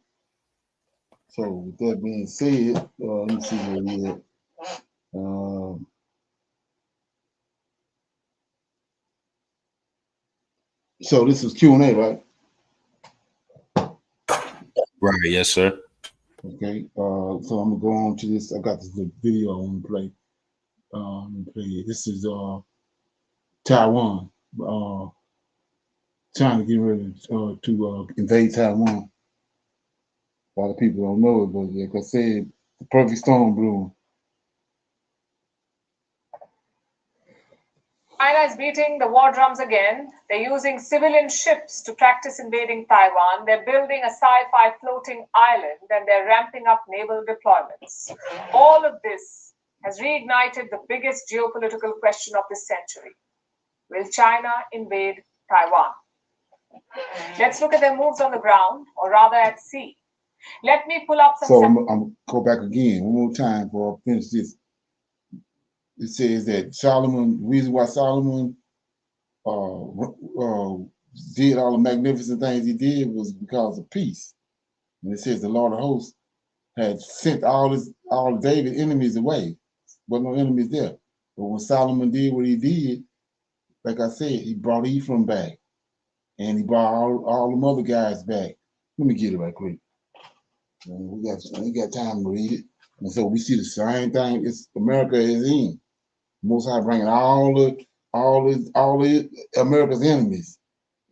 So with that being said, let me see where we at. So this is Q&A, right? Right. Yes, sir. Okay. So I'm gonna go on to this. I got this video I want to play. This is Taiwan. Trying to get ready to invade Taiwan. A lot of people don't know it, but like I said, the perfect storm brewing. China is beating the war drums again. They're using civilian ships to practice invading Taiwan. They're building a sci-fi floating island, and they're ramping up naval deployments. All of this has reignited the biggest geopolitical question of this century. Will China invade Taiwan? Let's look at their moves on the ground, or rather at sea. Let me pull up some... So I'm go back again one more time before I finish this. It says that Solomon, the reason why Solomon did all the magnificent things he did was because of peace. And it says the Lord of hosts had sent all David's enemies away. Wasn't no enemies there. But when Solomon did what he did, like I said, he brought Ephraim back. And he brought all them other guys back. Let me get it right quick. We got time to read it. And so we see the same thing America is in. Most High bringing all the America's enemies,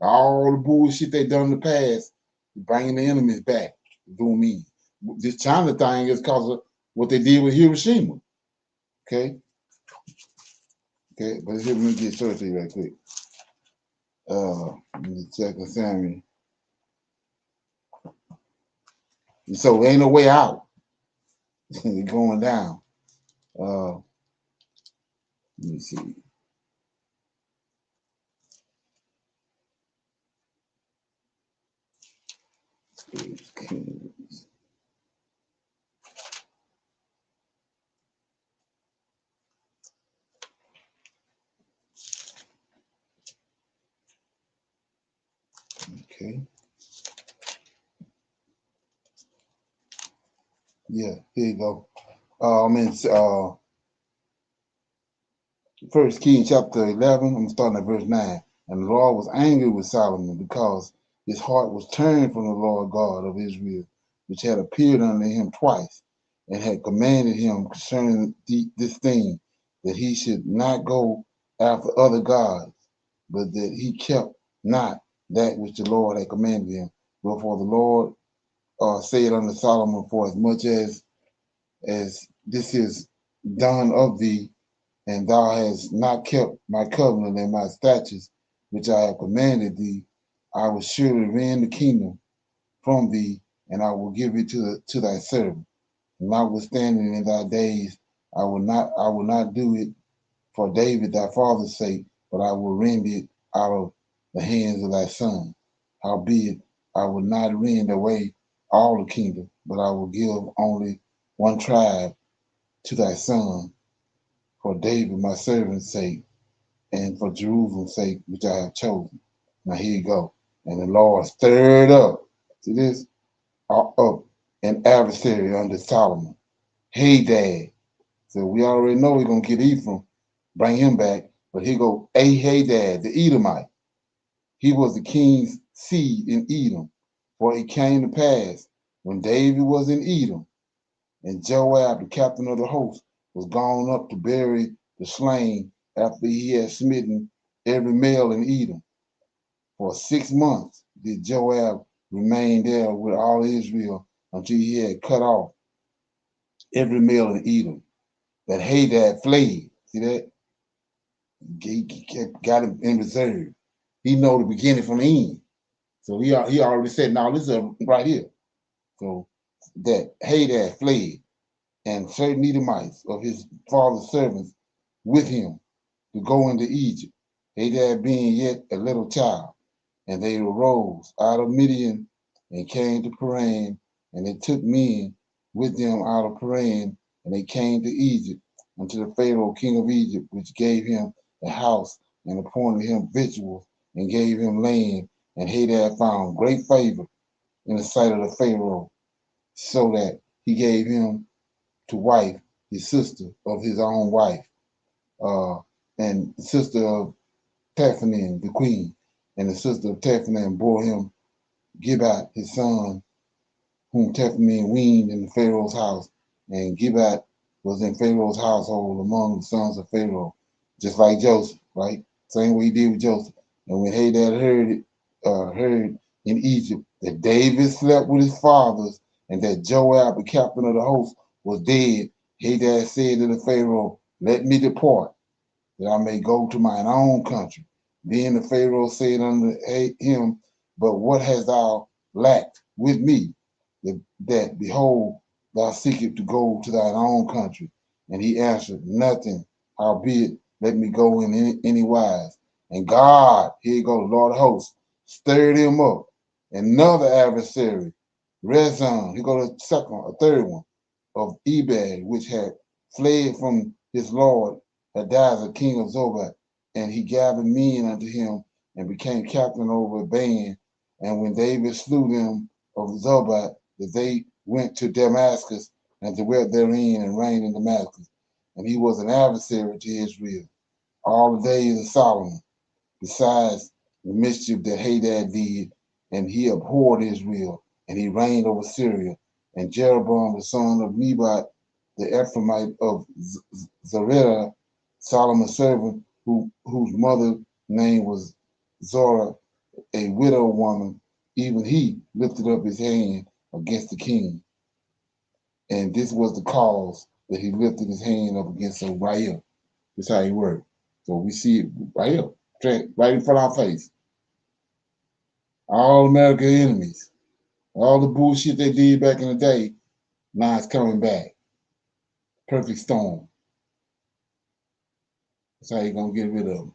all the bullshit they done in the past, bringing the enemies back. Doing me. This China thing is because of what they did with Hiroshima. Okay. Okay, but let me get started to you right quick. Let me check the Sammy. So there ain't no way out. It's going down. Let me see. Okay. Yeah, here you go. I'm in First Kings chapter 11. I'm starting at verse 9. And the Lord was angry with Solomon because his heart was turned from the Lord God of Israel, which had appeared unto him twice, and had commanded him concerning this thing, that he should not go after other gods, but that he kept not that which the Lord had commanded him. Wherefore the Lord said unto Solomon, for as much as this is done of thee, and thou hast not kept my covenant and my statutes, which I have commanded thee, I will surely rend the kingdom from thee, and I will give it to thy servant. Notwithstanding in thy days, I will not do it for David thy father's sake, but I will rend it out of the hands of thy son. Howbeit, I will not rend away all the kingdom, but I will give only one tribe to thy son, for David my servant's sake, and for Jerusalem's sake, which I have chosen. Now here you go. And the Lord stirred up. See this? up an adversary under Solomon, Hadad. So we already know we're going to get Ephraim, bring him back. But here go Hadad, the Edomite. He was the king's seed in Edom. For it came to pass when David was in Edom, and Joab, the captain of the host, was gone up to bury the slain after he had smitten every male in Edom. For 6 months did Joab remain there with all Israel until he had cut off every male in Edom. That Hadad fled. See that? He got him in reserve. He know the beginning from the end. So he already said, "Now this is right here." So that Hadad fled, and certain Edomites of his father's servants with him to go into Egypt, Hadad being yet a little child. And they arose out of Midian and came to Paran, and they took men with them out of Paran, and they came to Egypt unto the Pharaoh king of Egypt, which gave him a house and appointed him victuals and gave him land. And Hadad found great favor in the sight of the Pharaoh, so that he gave him to wife his sister of his own wife, and the sister of Taphanim, the queen. And the sister of Taphanim bore him Gibat, his son, whom Taphanim weaned in the Pharaoh's house. And Gibat was in Pharaoh's household among the sons of Pharaoh, just like Joseph, right? Same way he did with Joseph. And when Hadad heard in Egypt that David slept with his fathers and that Joab, the captain of the host, was dead, Hadad said to the Pharaoh, "Let me depart, that I may go to mine own country." Then the Pharaoh said unto him, "But what hast thou lacked with me, that behold, thou seekest to go to thine own country?" And he answered, "Nothing, howbeit let me go in any wise." And God, here you go, the Lord of hosts, stirred him up. Another adversary, Rezon, here go a third one, of Ebed, which had fled from his lord, Hadassah, king of Zobah. And he gathered men unto him and became captain over a band. And when David slew them of Zobah, that they went to Damascus and dwelt therein and reigned in Damascus. And he was an adversary to Israel all the days of Solomon, besides the mischief that Hadad did, and he abhorred Israel, and he reigned over Syria. And Jeroboam, the son of Nebat, the Ephraimite of Zeredah, Solomon's servant, whose mother's name was Zorah, a widow woman, even he lifted up his hand against the king. And this was the cause that he lifted his hand up against Uriah. That's how he worked. So we see it right here, right in front of our face. All American enemies, all the bullshit they did back in the day, now it's coming back. Perfect storm. That's how you're going to get rid of them.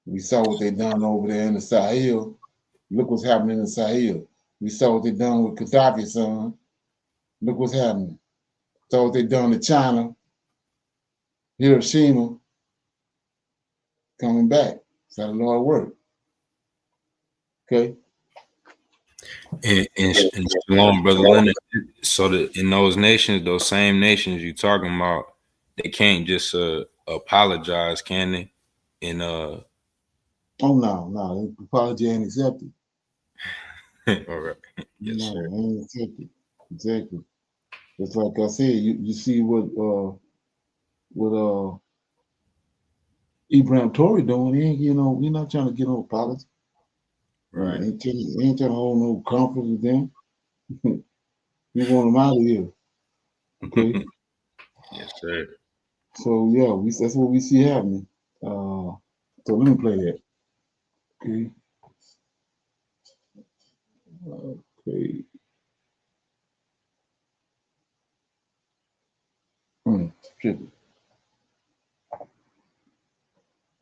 We saw what they done over there in the Sahel. Look what's happening in the Sahel. We saw what they done with Gaddafi's son. Look what's happening. Saw what they done to China, Hiroshima, coming back. That's how the Lord work. Okay. And shalom, Brother Leonard. So that in those nations, those same nations you talking about, they can't just apologize, can they? And oh no, apology ain't accepted. all right. Yes, no, sir. Ain't accepted. Exactly. It's like I said, you see what Ibrahim Tory doing. He ain't, we're not trying to get no apology. Right. Ain't trying to hold no conference with them. We want them out of here. Okay. Yes, sir. So yeah, that's what we see happening. So let me play that. Okay. Okay.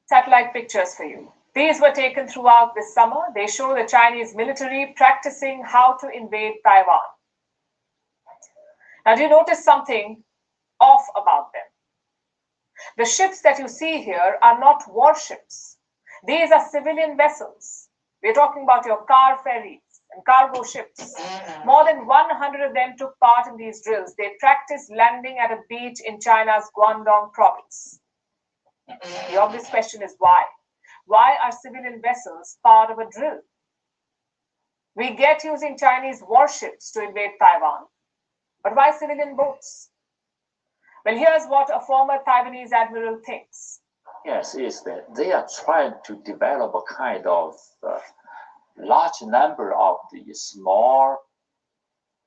Satellite pictures for you. These were taken throughout this summer. They show the Chinese military practicing how to invade Taiwan. Now, do you notice something off about them? The ships that you see here are not warships. These are civilian vessels. We're talking about your car ferries and cargo ships. More than 100 of them took part in these drills. They practiced landing at a beach in China's Guangdong province. The obvious question is why? Why are civilian vessels part of a drill? We get using Chinese warships to invade Taiwan, but why civilian boats? Well, here's what a former Taiwanese admiral thinks. Yes, is that they are trying to develop a kind of large number of the small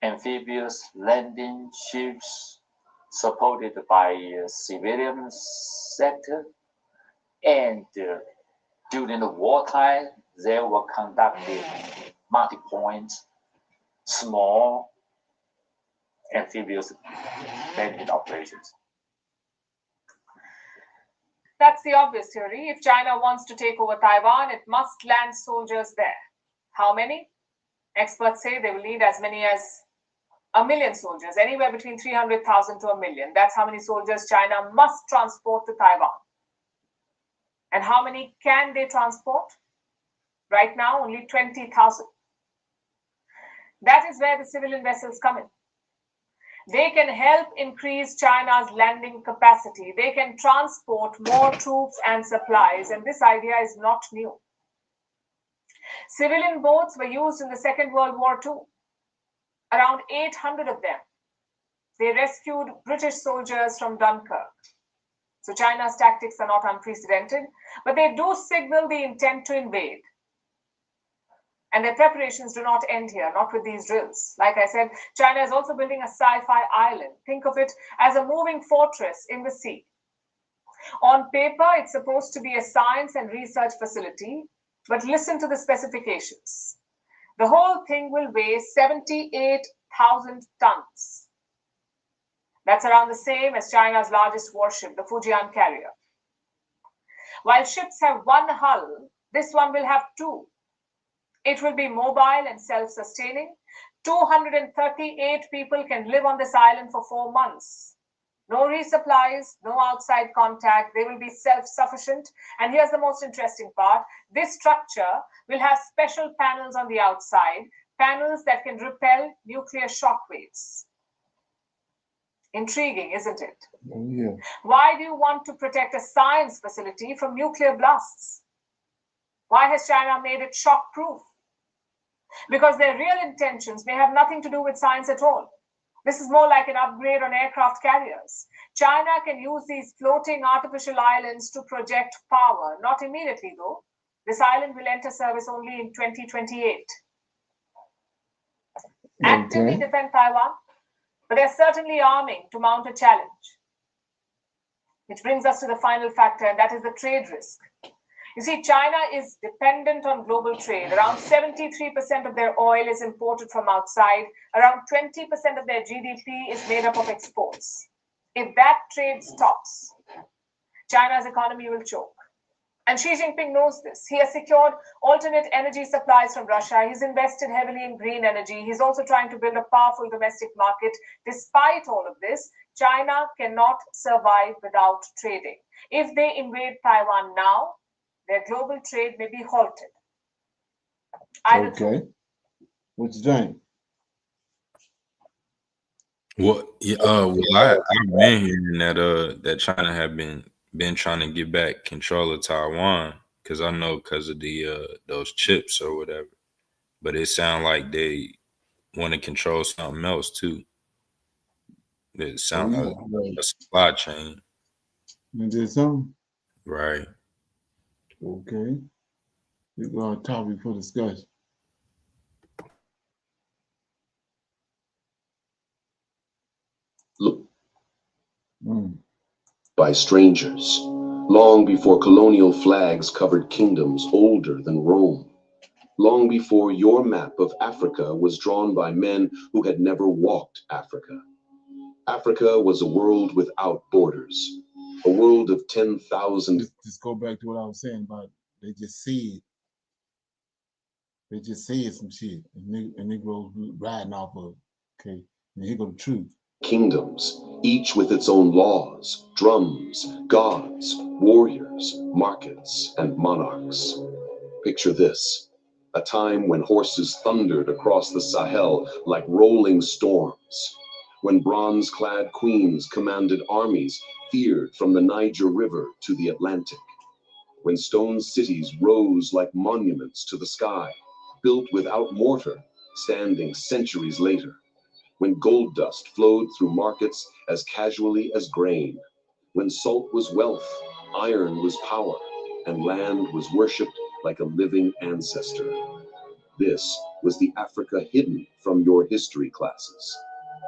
amphibious landing ships supported by civilian sector, and during the wartime they were conducting multi-point small amphibious landing operations. That's the obvious theory. If China wants to take over Taiwan, it must land soldiers there. How many? Experts say they will need as many as 1 million soldiers, anywhere between 300,000 to 1 million. That's how many soldiers China must transport to Taiwan. And how many can they transport? Right now, only 20,000. That is where the civilian vessels come in. They can help increase China's landing capacity. They can transport more troops and supplies, and this idea is not new. Civilian boats were used in the Second World War too. Around 800 of them. They rescued British soldiers from Dunkirk. So China's tactics are not unprecedented, but they do signal the intent to invade. And their preparations do not end here, not with these drills. Like I said, China is also building a sci-fi island. Think of it as a moving fortress in the sea. On paper, it's supposed to be a science and research facility, but listen to the specifications. The whole thing will weigh 78,000 tons. That's around the same as China's largest warship, the Fujian carrier. While ships have one hull, this one will have two. It will be mobile and self-sustaining. 238 people can live on this island for 4 months. No resupplies, no outside contact. They will be self-sufficient. And here's the most interesting part. This structure will have special panels on the outside, panels that can repel nuclear shock waves. Intriguing, isn't it? Oh, yeah. Why do you want to protect a science facility from nuclear blasts? Why has China made it shock-proof? Because their real intentions may have nothing to do with science at all. This is more like an upgrade on aircraft carriers. China can use these floating artificial islands to project power. Not immediately, though. This island will enter service only in 2028. Actively defend Taiwan, but they're certainly arming to mount a challenge. Which brings us to the final factor, and that is the trade risk. You see, China is dependent on global trade. Around 73% of their oil is imported from outside. Around 20% of their GDP is made up of exports. If that trade stops, China's economy will choke. And Xi Jinping knows this. He has secured alternate energy supplies from Russia. He's invested heavily in green energy. He's also trying to build a powerful domestic market. Despite all of this, China cannot survive without trading. If they invade Taiwan now, their global trade may be halted. Okay. What you think? Well, I've been hearing that China have been trying to get back control of Taiwan because I know because of the those chips or whatever. But it sounds like they want to control something else too. It sounds like a supply chain. You did something? Right. Okay. We go on topic for discussion. Look. By strangers, long before colonial flags covered kingdoms older than Rome, long before your map of Africa was drawn by men who had never walked Africa. Africa was a world without borders, a world of 10,000. Just go back to what I was saying about they just said some shit, and Negroes riding off of it. Okay, and here go the truth. Kingdoms, each with its own laws, drums, gods, warriors, markets, and monarchs. Picture this: a time when horses thundered across the Sahel like rolling storms, when bronze-clad queens commanded armies feared from the Niger River to the Atlantic, when stone cities rose like monuments to the sky, built without mortar, standing centuries later, when gold dust flowed through markets as casually as grain, when salt was wealth, iron was power, and land was worshipped like a living ancestor. This was the Africa hidden from your history classes,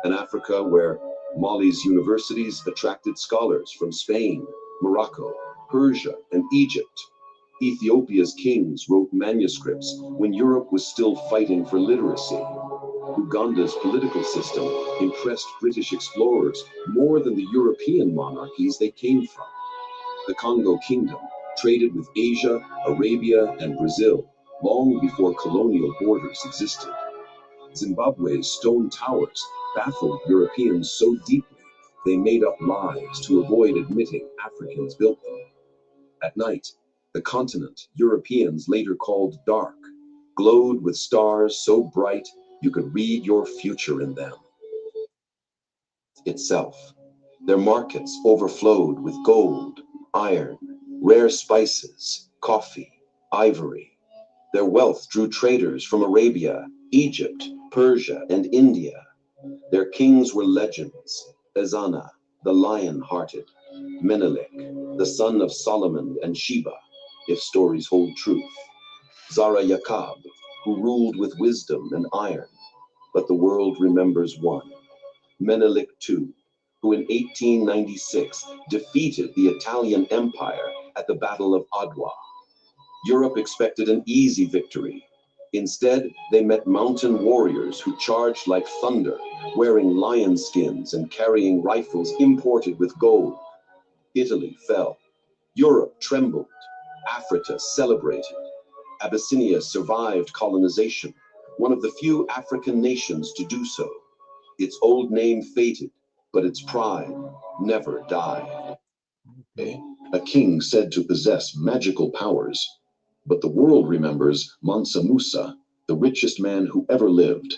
an Africa where Mali's universities attracted scholars from Spain, Morocco, Persia, and Egypt. Ethiopia's kings wrote manuscripts when Europe was still fighting for literacy. Uganda's political system impressed British explorers more than the European monarchies they came from. The Congo Kingdom traded with Asia, Arabia, and Brazil long before colonial borders existed. Zimbabwe's stone towers baffled Europeans so deeply they made up lies to avoid admitting Africans built them. At night, the continent Europeans later called dark glowed with stars so bright you could read your future in them. Itself, their markets overflowed with gold, iron, rare spices, coffee, ivory. Their wealth drew traders from Arabia, Egypt, Persia, and India. Their kings were legends: Ezana, the lion-hearted; Menelik, the son of Solomon and Sheba, if stories hold truth; Zara Yaqub, who ruled with wisdom and iron. But the world remembers one, Menelik II, who in 1896 defeated the Italian Empire at the Battle of Adwa. Europe expected an easy victory. Instead, they met mountain warriors who charged like thunder, wearing lion skins and carrying rifles imported with gold. Italy fell. Europe trembled. Africa celebrated. Abyssinia survived colonization, one of the few African nations to do so. Its old name faded, but its pride never died. A king said to possess magical powers, but the world remembers Mansa Musa, the richest man who ever lived.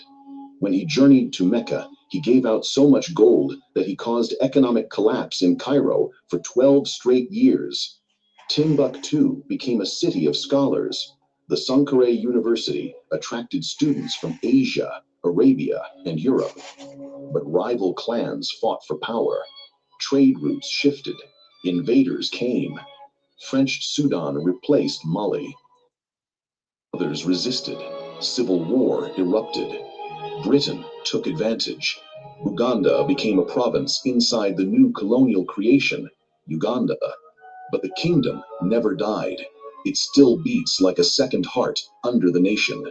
When he journeyed to Mecca, he gave out so much gold that he caused economic collapse in Cairo for 12 straight years. Timbuktu became a city of scholars. The Sankore University attracted students from Asia, Arabia, and Europe. But rival clans fought for power. Trade routes shifted. Invaders came. French Sudan replaced Mali. Others resisted. Civil war erupted. Britain took advantage. Uganda became a province inside the new colonial creation, Uganda. But the kingdom never died. It still beats like a second heart under the nation.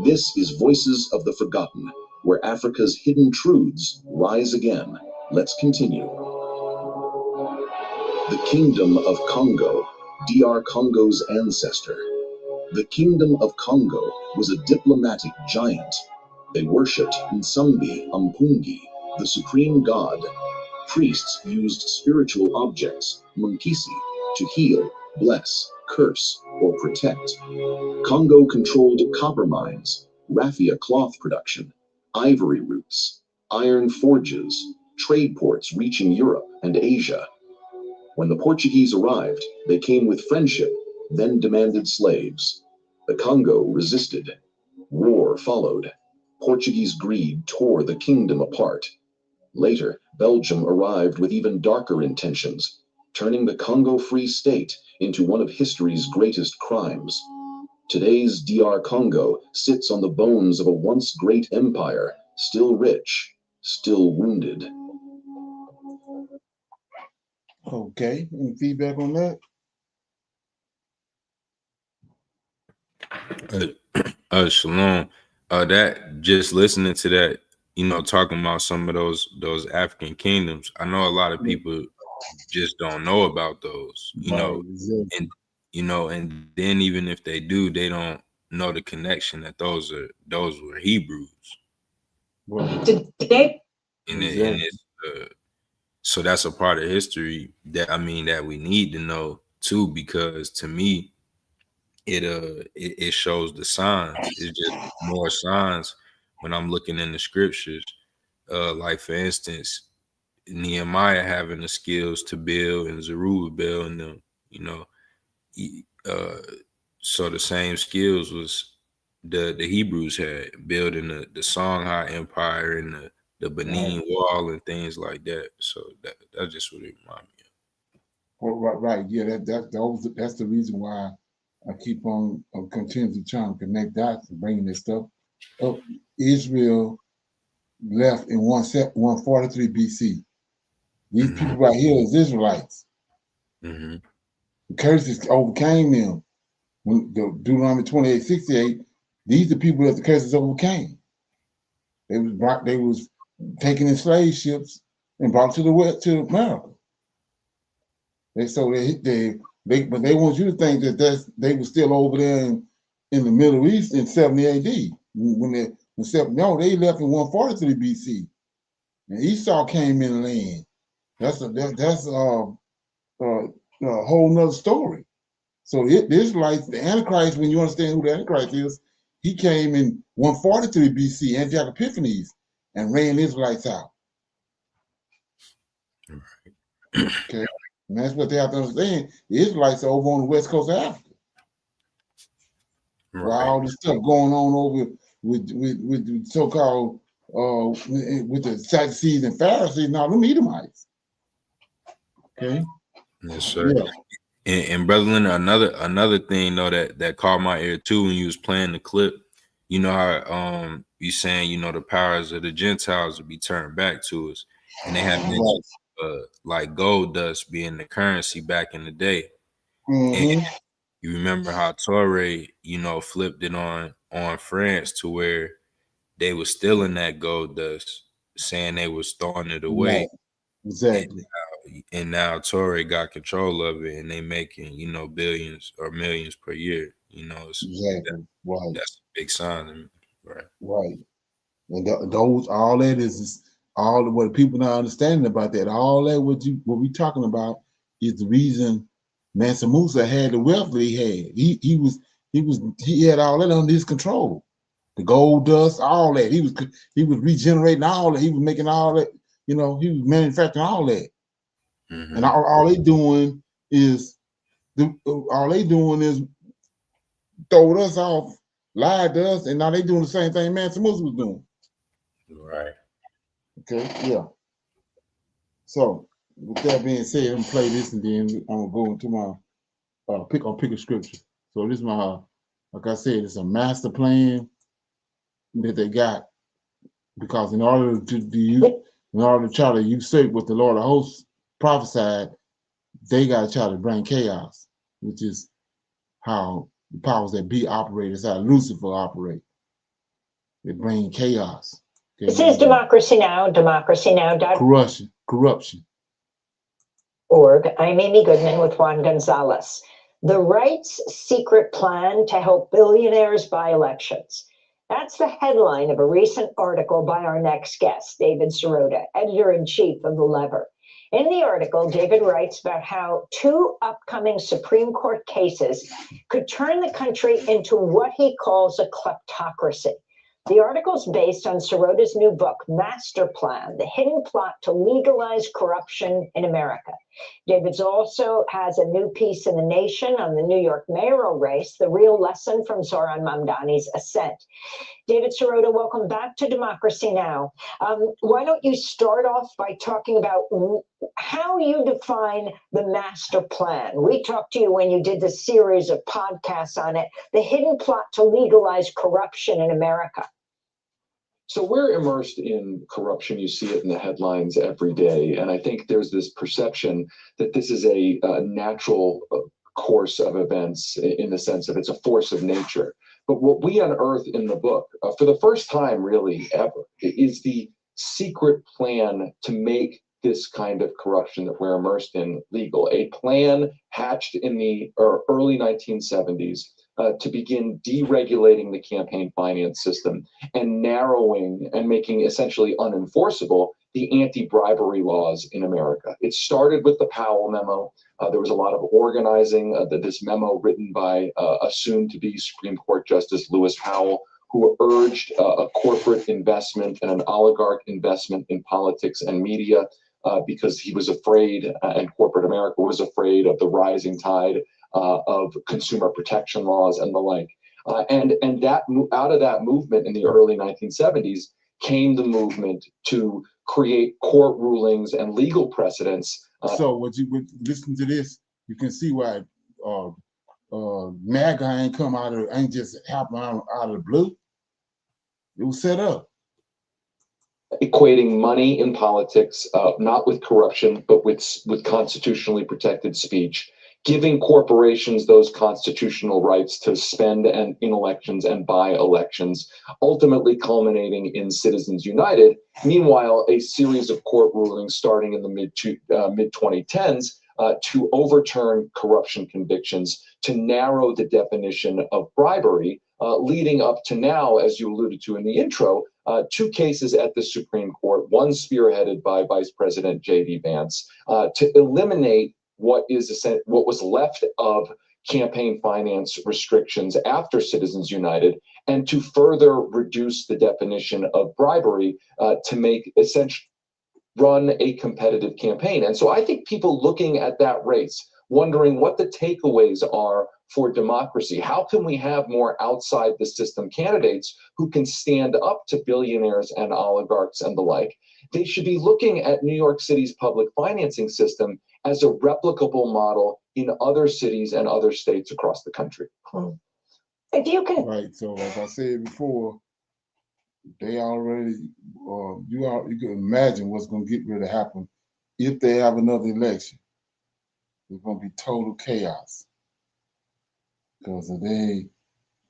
This is Voices of the Forgotten, where Africa's hidden truths rise again. Let's continue. The Kingdom of Congo, DR Congo's ancestor. The Kingdom of Congo was a diplomatic giant. They worshipped Nsambi Ampungi, the supreme god. Priests used spiritual objects, munkisi, to heal, bless, curse, or protect. Congo controlled copper mines, raffia cloth production, ivory roots, iron forges, trade ports reaching Europe and Asia. When the Portuguese arrived, they came with friendship, then demanded slaves. The Congo resisted. War followed. Portuguese greed tore the kingdom apart. Later, Belgium arrived with even darker intentions, turning the Congo Free State into one of history's greatest crimes. Today's DR Congo sits on the bones of a once great empire, still rich, still wounded. Okay, any feedback on that? Shalom. That just listening to that, you know, talking about some of those African kingdoms. I know a lot of people just don't know about those, you know, and then even if they do, they don't know the connection that those were Hebrews. Today, so that's a part of history that that we need to know too, because to me, it shows the signs. It's just more signs when I'm looking in the scriptures. Like for instance, Nehemiah having the skills to build and Zerubbabel and them, you know, so the same skills was the Hebrews had, building the Songhai Empire and the Benin Wall and things like that. So that's just what it reminded me of. Well, right. Yeah, that's the reason why I keep on continuing to try and connect dots and bringing this stuff up. Israel left in 143 BC. These people right here is Israelites. The curses overcame them. When the Deuteronomy 28:68, these are people that the curses overcame. They was taken in slave ships and brought to America. But they want you to think that they were still over there in the Middle East in 70 AD. No, they left in 143 BC. And Esau came in land. That's a whole nother story. So the Israelites, the Antichrist, when you understand who the Antichrist is, he came in 143 BC, Antioch Epiphanes, and ran the Israelites out. Okay, and that's what they have to understand. The Israelites are over on the west coast of Africa. While all this stuff going on over with so-called with the Sadducees and Pharisees, now them Edomites. Okay. Yes, sir. Yeah. And Brother Leonard, another thing though that caught my ear too when you was playing the clip, you know how you saying, you know, the powers of the Gentiles would be turned back to us, and they have like gold dust being the currency back in the day. And you remember how Torre, you know, flipped it on France to where they were stealing that gold dust, saying they was throwing it away. Right. Exactly. And now Torre got control of it, and they making, you know, billions or millions per year. You know, exactly. Right. That's a big sign to me. Right. Right. And those, all that is all what people not understanding about that. All that what we talking about is the reason Mansa Musa had the wealth that he had. He had all that under his control. The gold dust, all that. He was regenerating all that. He was making all that. You know, he was manufacturing all that. And all they doing is throwing us off, lied to us, and now they doing the same thing Mansa Musa was doing. Right. Okay. Yeah. So with that being said, I'm gonna play this and then I'm gonna go into my pick a scripture. So this is my like I said, it's a master plan that they got, because in order to try to usurp what the Lord of hosts prophesied, they got to try to bring chaos, which is how the powers that be operate. It's how Lucifer operate. They bring chaos. Okay? This is Democracy Now!, Corruption. Org. I'm Amy Goodman with Juan Gonzalez. The right's secret plan to help billionaires buy elections. That's the headline of a recent article by our next guest, David Sirota, editor-in-chief of The Lever. In the article, David writes about how 2 upcoming Supreme Court cases could turn the country into what he calls a kleptocracy. The article is based on Sirota's new book, Master Plan, The Hidden Plot to Legalize Corruption in America. David also has a new piece in The Nation on the New York mayoral race, The Real Lesson from Zohran Mamdani's Ascent. David Sirota, welcome back to Democracy Now! Why don't you start off by talking about how you define the master plan? We talked to you when you did the series of podcasts on it, The Hidden Plot to Legalize Corruption in America. So we're immersed in corruption. You see it in the headlines every day. And I think there's this perception that this is a natural course of events in the sense of it's a force of nature. But what we unearth in the book, for the first time really ever, is the secret plan to make this kind of corruption that we're immersed in legal. A plan hatched in the early 1970s to begin deregulating the campaign finance system and narrowing and making essentially unenforceable the anti-bribery laws in America. It started with the Powell memo. There was a lot of organizing. This memo written by a soon-to-be Supreme Court Justice Lewis Howell, who urged a corporate investment and an oligarch investment in politics and media because he was afraid, and corporate America was afraid of the rising tide of consumer protection laws and the like. And that out of that movement in the early 1970s came the movement to create court rulings and legal precedents. So what you would listen to this, you can see why MAGA ain't just happen out of the blue. It was set up. Equating money in politics, not with corruption, but with constitutionally protected speech, giving corporations those constitutional rights to spend in elections and buy elections, ultimately culminating in Citizens United. Meanwhile, a series of court rulings starting in the mid 2010s to overturn corruption convictions, to narrow the definition of bribery, leading up to now, as you alluded to in the intro, 2 cases at the Supreme Court, one spearheaded by Vice President J.D. Vance, to eliminate what was left of campaign finance restrictions after Citizens United, and to further reduce the definition of bribery to make essentially run a competitive campaign. And so I think people looking at that race, wondering what the takeaways are for democracy. How can we have more outside the system candidates who can stand up to billionaires and oligarchs and the like? They should be looking at New York City's public financing system as a replicable model in other cities and other states across the country. If you can, right. So, like I said before, they already, you can imagine what's going to get ready to happen if they have another election. It's going to be total chaos because they,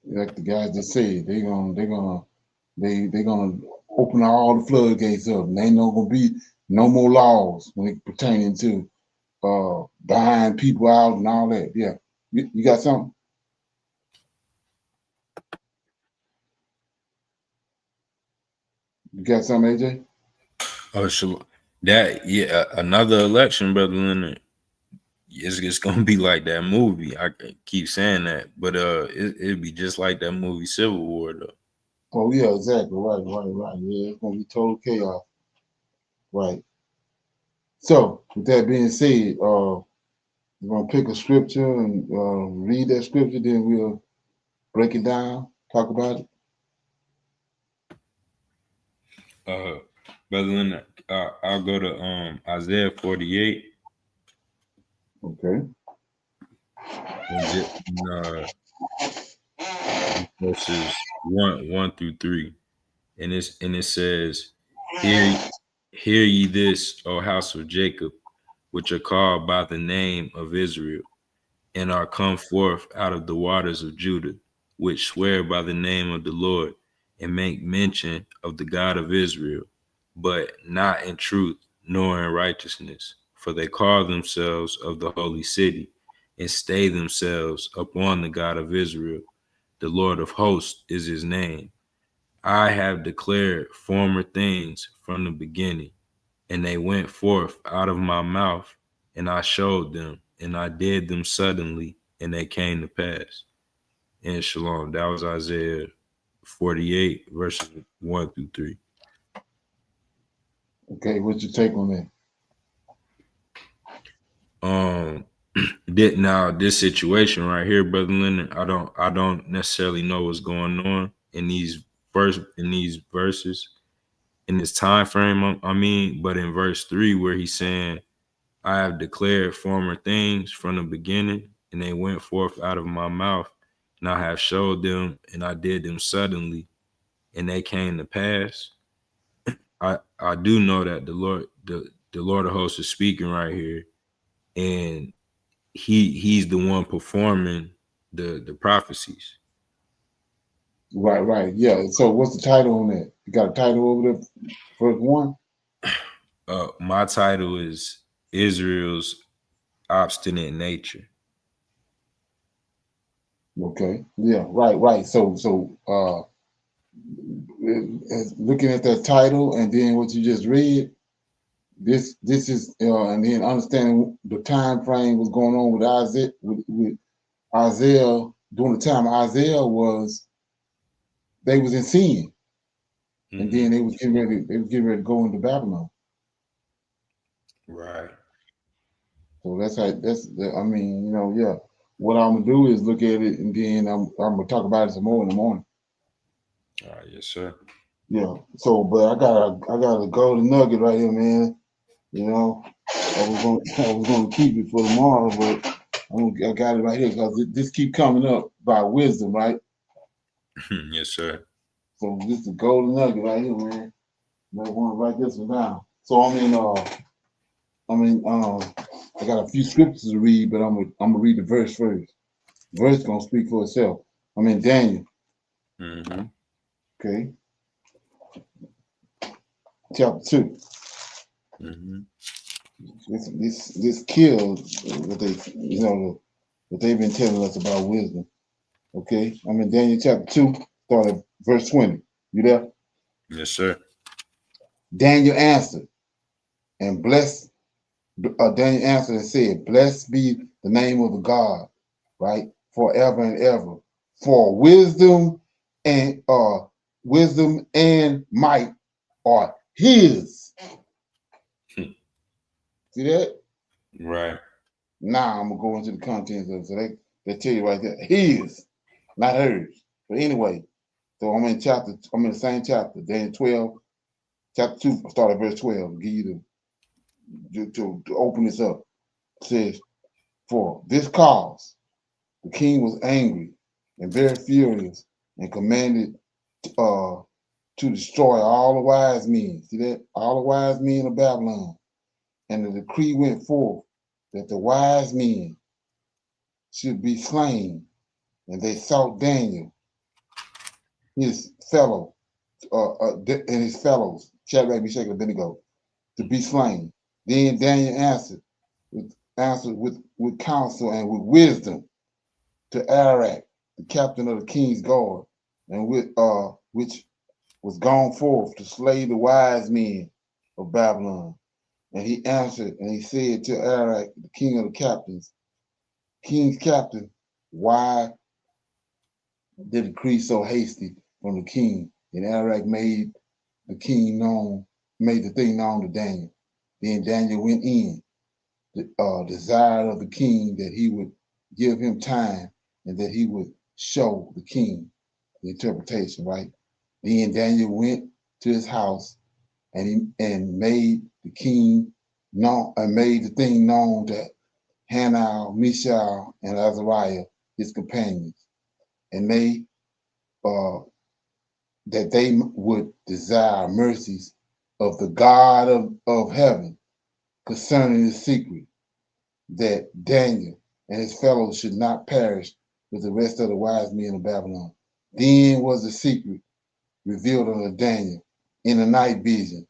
like the guys just said, they're gonna open all the floodgates up, and ain't no gonna be no more laws when it pertaining to buying people out and all that. Yeah, you got something? You got something, AJ? Oh, sure. Another election, brother Leonard. It's gonna be like that movie. I keep saying that, but it'd be just like that movie Civil War, though. Oh yeah, exactly. Right. Yeah, it's gonna be total chaos. Right. So, with that being said, we're gonna pick a scripture and read that scripture, then we'll break it down, talk about it. Brother Leonard, I'll go to Isaiah 48. Okay. Verses 1 through 3. And it says, Hear ye this, O house of Jacob, which are called by the name of Israel, and are come forth out of the waters of Judah, which swear by the name of the Lord, and make mention of the God of Israel, but not in truth, nor in righteousness. For they call themselves of the holy city, and stay themselves upon the God of Israel. The Lord of hosts is his name. I have declared former things from the beginning, and they went forth out of my mouth, and I showed them, and I did them suddenly, and they came to pass. And shalom. That was Isaiah 48, verses 1 through 3. Okay, what's your take on that? Now this situation right here, Brother Leonard, I don't necessarily know what's going on in these verses, in this time frame. I mean, but in verse 3, where he's saying, I have declared former things from the beginning, and they went forth out of my mouth, and I have showed them, and I did them suddenly, and they came to pass. I do know that the Lord of hosts is speaking right here, and he's the one performing the prophecies. Right. Yeah. So what's the title on that? You got a title over there for one? My title is Israel's Obstinate Nature. Okay. Yeah. Right. So looking at that title and then what you just read, this is and then understanding the time frame was going on with Isaiah with Isaiah during the time Isaiah was they was in sin, and then they was getting ready to go into Babylon. Right. So that's how I mean, you know, yeah. What I'm gonna do is look at it, and then I'm gonna talk about it some more in the morning. All right, yes, sir. Yeah. So, but I got a golden nugget right here, man. You know, I was gonna keep it for tomorrow, but I got it right here because this keep coming up by wisdom, right? Yes, sir. So this is a golden nugget right here, man. I want to write this one down. So I got a few scriptures to read, but I'm gonna read the verse first. The verse gonna speak for itself. I'm in Daniel. Mm-hmm. Okay. Chapter 2. Mm-hmm. This kills what they what they've been telling us about wisdom. Okay. I'm in Daniel chapter 2, start at verse 20. You there? Yes, sir. Daniel answered and blessed. Daniel answered and said, "Blessed be the name of the God, right, forever and ever. For wisdom and might are His." See that? Right. Now I'm gonna go into the contents of it. So they tell you right there, His, not hers. But anyway, so I'm in the same chapter, Daniel 12, chapter 2, start at verse 12. Give you to open this up. It says, "For this cause the king was angry and very furious, and commanded to destroy all the wise men." See that? All the wise men of Babylon. And the decree went forth that the wise men should be slain. And they sought Daniel, his fellow, and his fellows, Shadrach, Meshach, and Abednego, to be slain. Then Daniel answered with counsel and with wisdom to Arach, the captain of the king's guard, and which was gone forth to slay the wise men of Babylon. And he answered and he said to Arach, the king of the king's captain, why the decree so hasty from the king? And Arach made the thing known to Daniel. Then Daniel went in, desired of the king that he would give him time and that he would show the king the interpretation, right? Then Daniel went to his house and made the king known and made the thing known to Hananiah, Mishael, and Azariah, his companions, and that they would desire mercies of the God of heaven concerning the secret, that Daniel and his fellows should not perish with the rest of the wise men of Babylon. Then was the secret revealed unto Daniel in a night vision.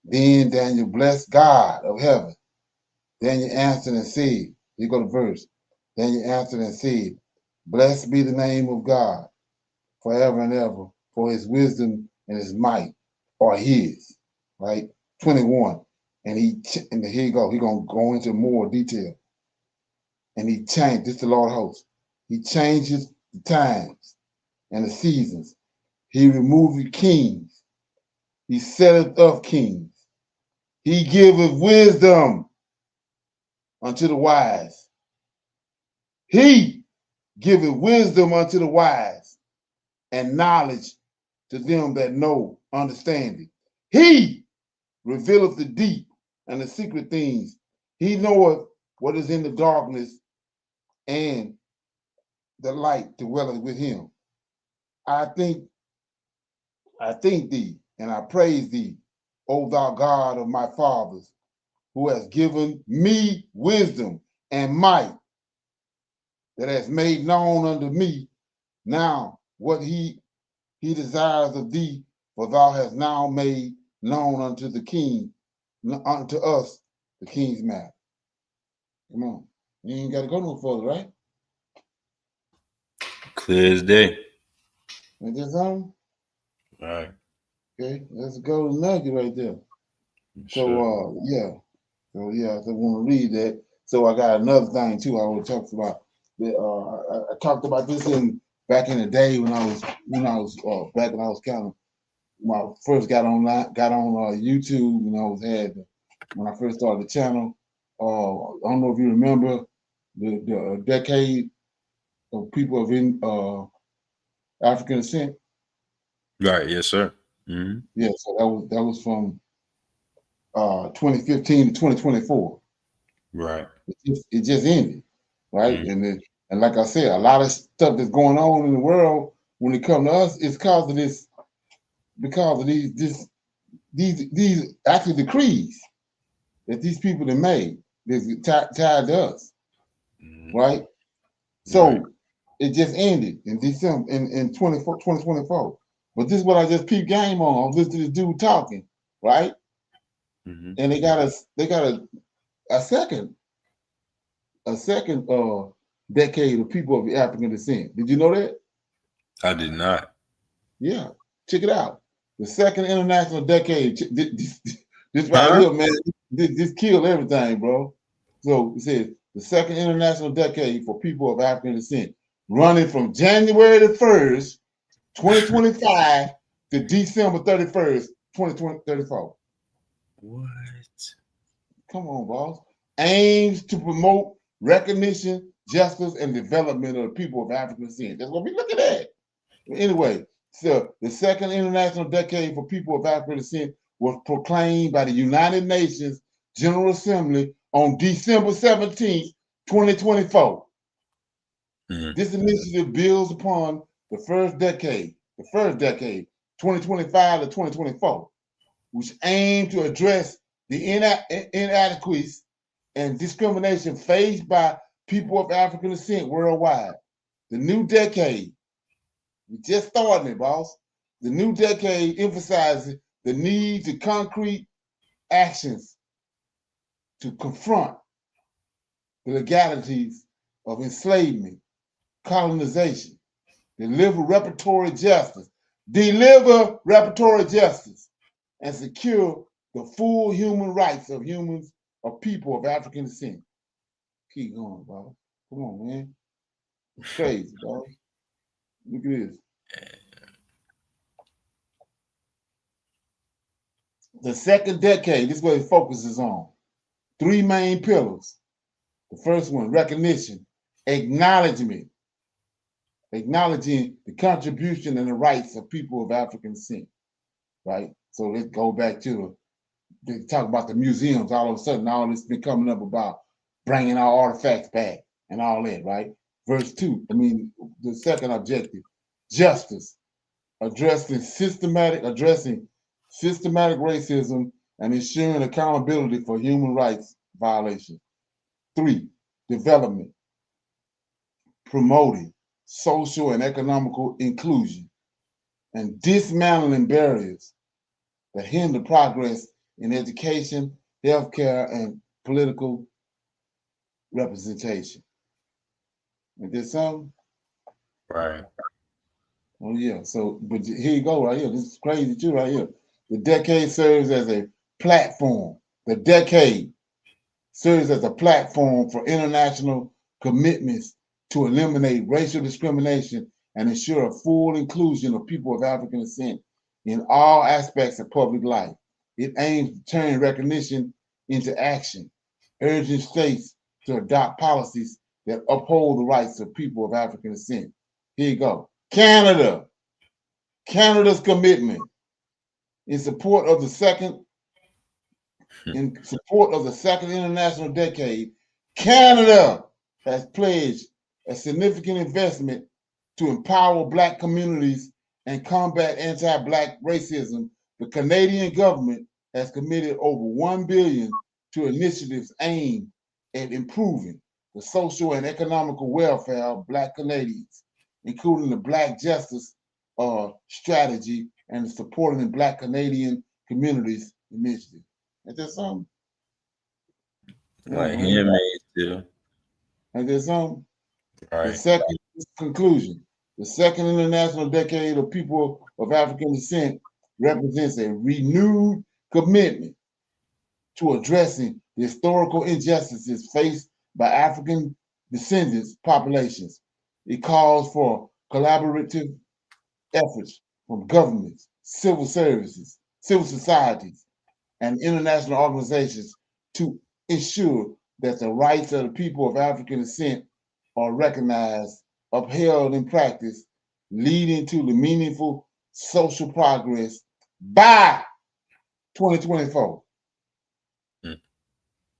Then Daniel blessed God of heaven. Daniel answered and said, here go the verse. Daniel answered and said, "Blessed be the name of God forever and ever, for his wisdom and his might are his." Right? 21. And here you go. He's gonna go into more detail. And he changed, this is the Lord of hosts. He changes the times and the seasons. He removed kings. He setteth up kings. He giveth wisdom unto the wise. He giveth wisdom unto the wise, and knowledge to them that know understanding. He revealeth the deep and the secret things. He knoweth what is in the darkness, and the light dwelleth with him. I think thee, and I praise thee, O thou God of my fathers, who has given me wisdom and might, that has made known unto me now what he desires of thee, for thou hast now made known unto the king, unto us, the king's matter. Come on. You ain't got to go no further, right? Clear as day. Ain't that something? All right. Okay, let's go to nugget right there. So yeah. So yeah, so I want to read that. So I got another thing too. I want to talk about. I talked about this back in the day when I was back when I was kind of when I first got on YouTube when I first started the channel. I don't know if you remember the decade of people of African descent. Right. Yes, sir. Mm-hmm. Yeah. So that was from 2015 to 2024. Right. It just ended, right? Mm-hmm. And like I said, a lot of stuff that's going on in the world when it comes to us is because of these actually decrees that these people have made that's tied to us, right? So it just ended in December in 2024. But this is what I just peeped game on. I was listening to this dude talking, right? Mm-hmm. And they got a second decade of people of African descent. Did you know that? I did not. Yeah, check it out. The second international decade. This right here, man. This killed everything, bro. So it says the second international decade for people of African descent, running from January the 1st, 2025 to December 31st, 2034. What? Come on, boss. Aims to promote recognition, justice, and development of the people of African descent. That's what we look at that. Anyway, so the second international decade for people of African descent was proclaimed by the United Nations General Assembly on December 17th, 2024. Mm-hmm. This initiative builds upon the first decade, 2025 to 2024, which aimed to address the inadequacies and discrimination faced by people of African descent worldwide. The new decade, we just starting it, boss. The new decade emphasizes the need to concrete actions to confront the legalities of enslavement, colonization, deliver reparatory justice, and secure the full human rights of people of African descent. Keep going, boss. Come on, man. It's crazy, boss. Look at this. The second decade, this is what it focuses on. 3 main pillars. The first one, recognition, acknowledging the contribution and the rights of people of African descent, right? So let's go back to they talk about the museums. All of a sudden, all this been coming up about bringing our artifacts back and all that, right? Verse 2, the second objective, justice, addressing systematic racism and ensuring accountability for human rights violations. 3, development, promoting social and economical inclusion and dismantling barriers that hinder progress in education, healthcare, and political representation. Is this something? Right. Oh yeah. So, but here you go, right here. This is crazy too, right here. The decade serves as a platform. The decade serves as a platform for international commitments to eliminate racial discrimination and ensure a full inclusion of people of African descent in all aspects of public life. It aims to turn recognition into action, urging states to adopt policies that uphold the rights of people of African descent. Here you go. Canada's commitment in support of the second international decade. Canada has pledged a significant investment to empower Black communities and combat anti-Black racism. The Canadian government has committed over $1 billion to initiatives aimed at improving the social and economical welfare of Black Canadians, including the Black Justice Strategy and the Supporting the Black Canadian Communities Initiative. Is there something? Like handmade too. Is there something? Right. The second conclusion. The second international decade of people of African descent represents a renewed commitment to addressing the historical injustices faced by African descendants populations. It calls for collaborative efforts from governments, civil services, civil societies, and international organizations to ensure that the rights of the people of African descent are recognized, upheld in practice, leading to the meaningful social progress by 2024.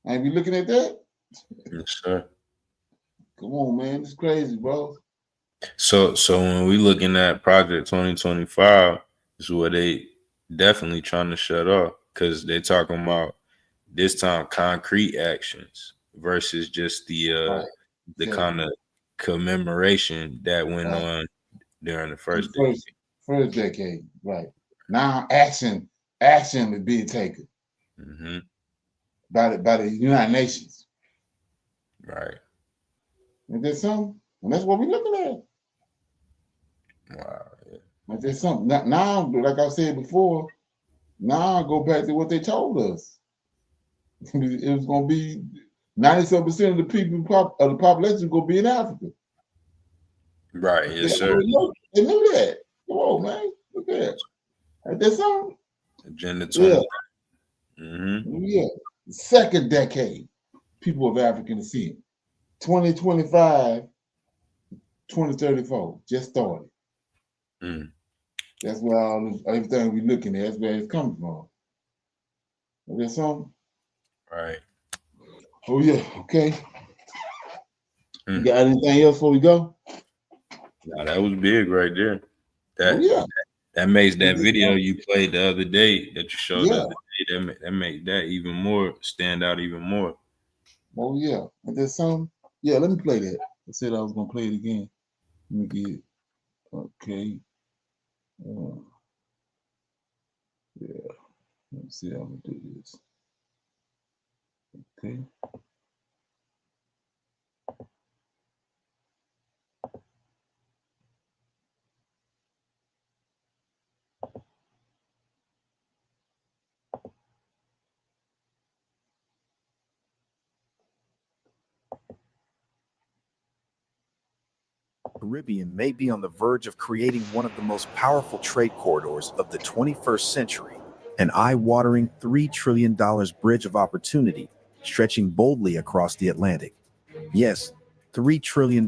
Ain't we looking at that? Yes, sir. Come on, man. It's crazy, bro. So when we looking at Project 2025, is what they definitely trying to shut off, because they're talking about this time concrete actions versus just the kind of commemoration that went on during the first decade. First decade, right. Now action is being taken by the United Nations. Right. Is there something? And that's what we're looking at. Wow. Yeah. Is there something? Now, like I said before, now I go back to what they told us. It was going to be 97% of the people of the population going to be in Africa. Right. Yes, sir. They knew that. Come on, man. Look at that. Is there something? Agenda 20. Yeah. Second decade, people of African descent. 2025, 2034, just started. That's where everything we're looking at, that's where it's coming from. Is there something? Right. Oh, yeah. Okay. You got anything else before we go? No, that was big right there. That makes that video you played the other day that you showed the other day, that make that even more stand out even more. Oh yeah. Is there something? Yeah, let me play that. I said I was gonna play it again. Let me get it. Okay. Yeah. Let's see how I'm gonna do this. Okay. Caribbean may be on the verge of creating one of the most powerful trade corridors of the 21st century, an eye-watering $3 trillion bridge of opportunity stretching boldly across the Atlantic. Yes, $3 trillion.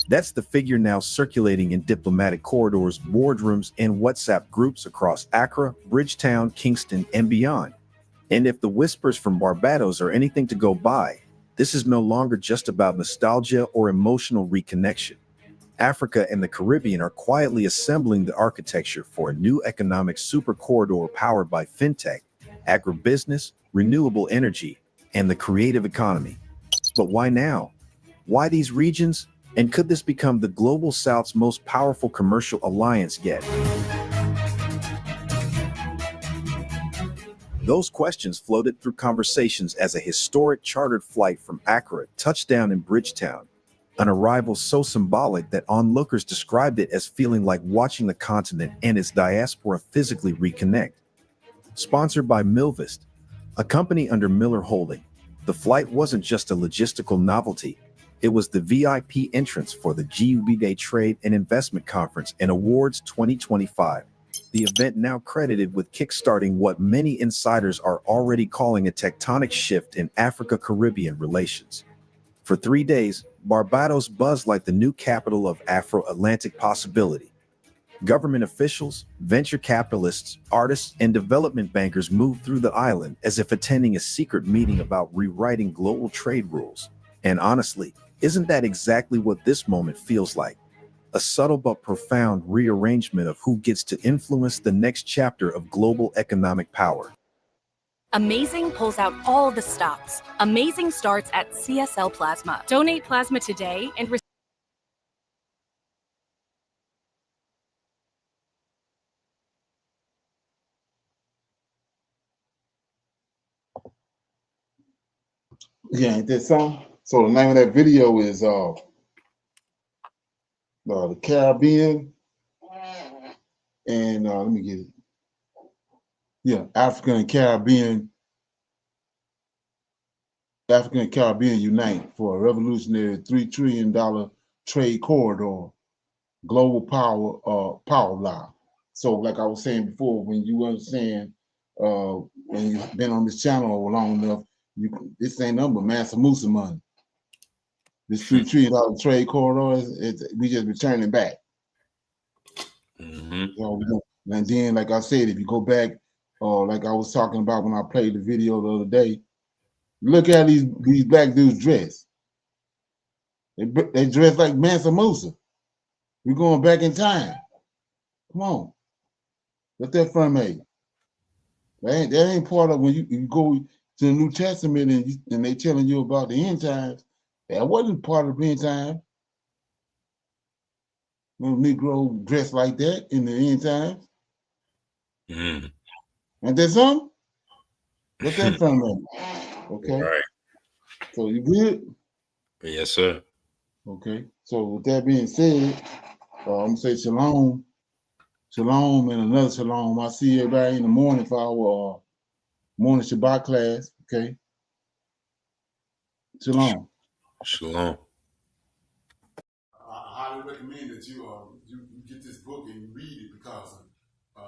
That's the figure now circulating in diplomatic corridors, boardrooms, and WhatsApp groups across Accra, Bridgetown, Kingston, and beyond. And if the whispers from Barbados are anything to go by, this is no longer just about nostalgia or emotional reconnection. Africa and the Caribbean are quietly assembling the architecture for a new economic super corridor powered by fintech, agribusiness, renewable energy, and the creative economy. But why now? Why these regions? And could this become the Global South's most powerful commercial alliance yet? Those questions floated through conversations as a historic chartered flight from Accra touched down in Bridgetown, an arrival so symbolic that onlookers described it as feeling like watching the continent and its diaspora physically reconnect. Sponsored by Milvest, a company under Miller Holding, the flight wasn't just a logistical novelty. It was the VIP entrance for the GUBA Trade and Investment Conference and Awards 2025. The event now credited with kickstarting what many insiders are already calling a tectonic shift in Africa-Caribbean relations. For 3 days, Barbados buzzed like the new capital of Afro-Atlantic possibility. Government officials, venture capitalists, artists, and development bankers moved through the island as if attending a secret meeting about rewriting global trade rules. And honestly, isn't that exactly what this moment feels like? A subtle but profound rearrangement of who gets to influence the next chapter of global economic power. Amazing pulls out all the stops. Amazing starts at CSL Plasma. Donate plasma today and receive. Yeah, ain't that something? So the name of that video is the Caribbean and let me get it. Yeah, African and Caribbean African and Caribbean unite for a revolutionary $3 trillion trade corridor, global power law. So like I was saying before, when you understand, when you've been on this channel long enough, this ain't nothing but Mansa Musa money. This $3 trillion trade corridor, we just returning back. So, and then, like I said, if you go back, like I was talking about when I played the video the other day, look at these black dudes dress. They dress like Mansa Musa. We're going back in time. Come on. What's that from, mate? That ain't part of when you go to the New Testament and they telling you about the end times. That wasn't part of the end time. No Negro dressed like that in the end times. And that's something? What's that from, mate? Okay. Right. So you good? Yes, sir. Okay. So with that being said, I'm gonna say shalom, shalom, and another shalom. I see everybody in the morning for our morning Shabbat class. Okay. Shalom. Shalom. I highly recommend that you get this book and you read it because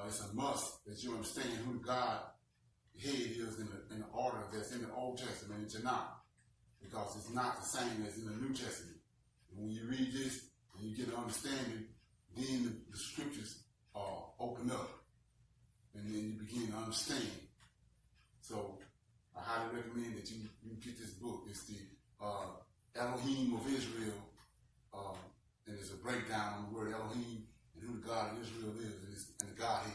it's a must that you understand who God head is in the order that's in the Old Testament and Tanakh, because it's not the same as in the New Testament. And when you read this and you get an understanding, then the scriptures open up and then you begin to understand. So I highly recommend that you get this book. It's the Elohim of Israel, and it's a breakdown on the word Elohim and who the God of Israel is and the Godhead.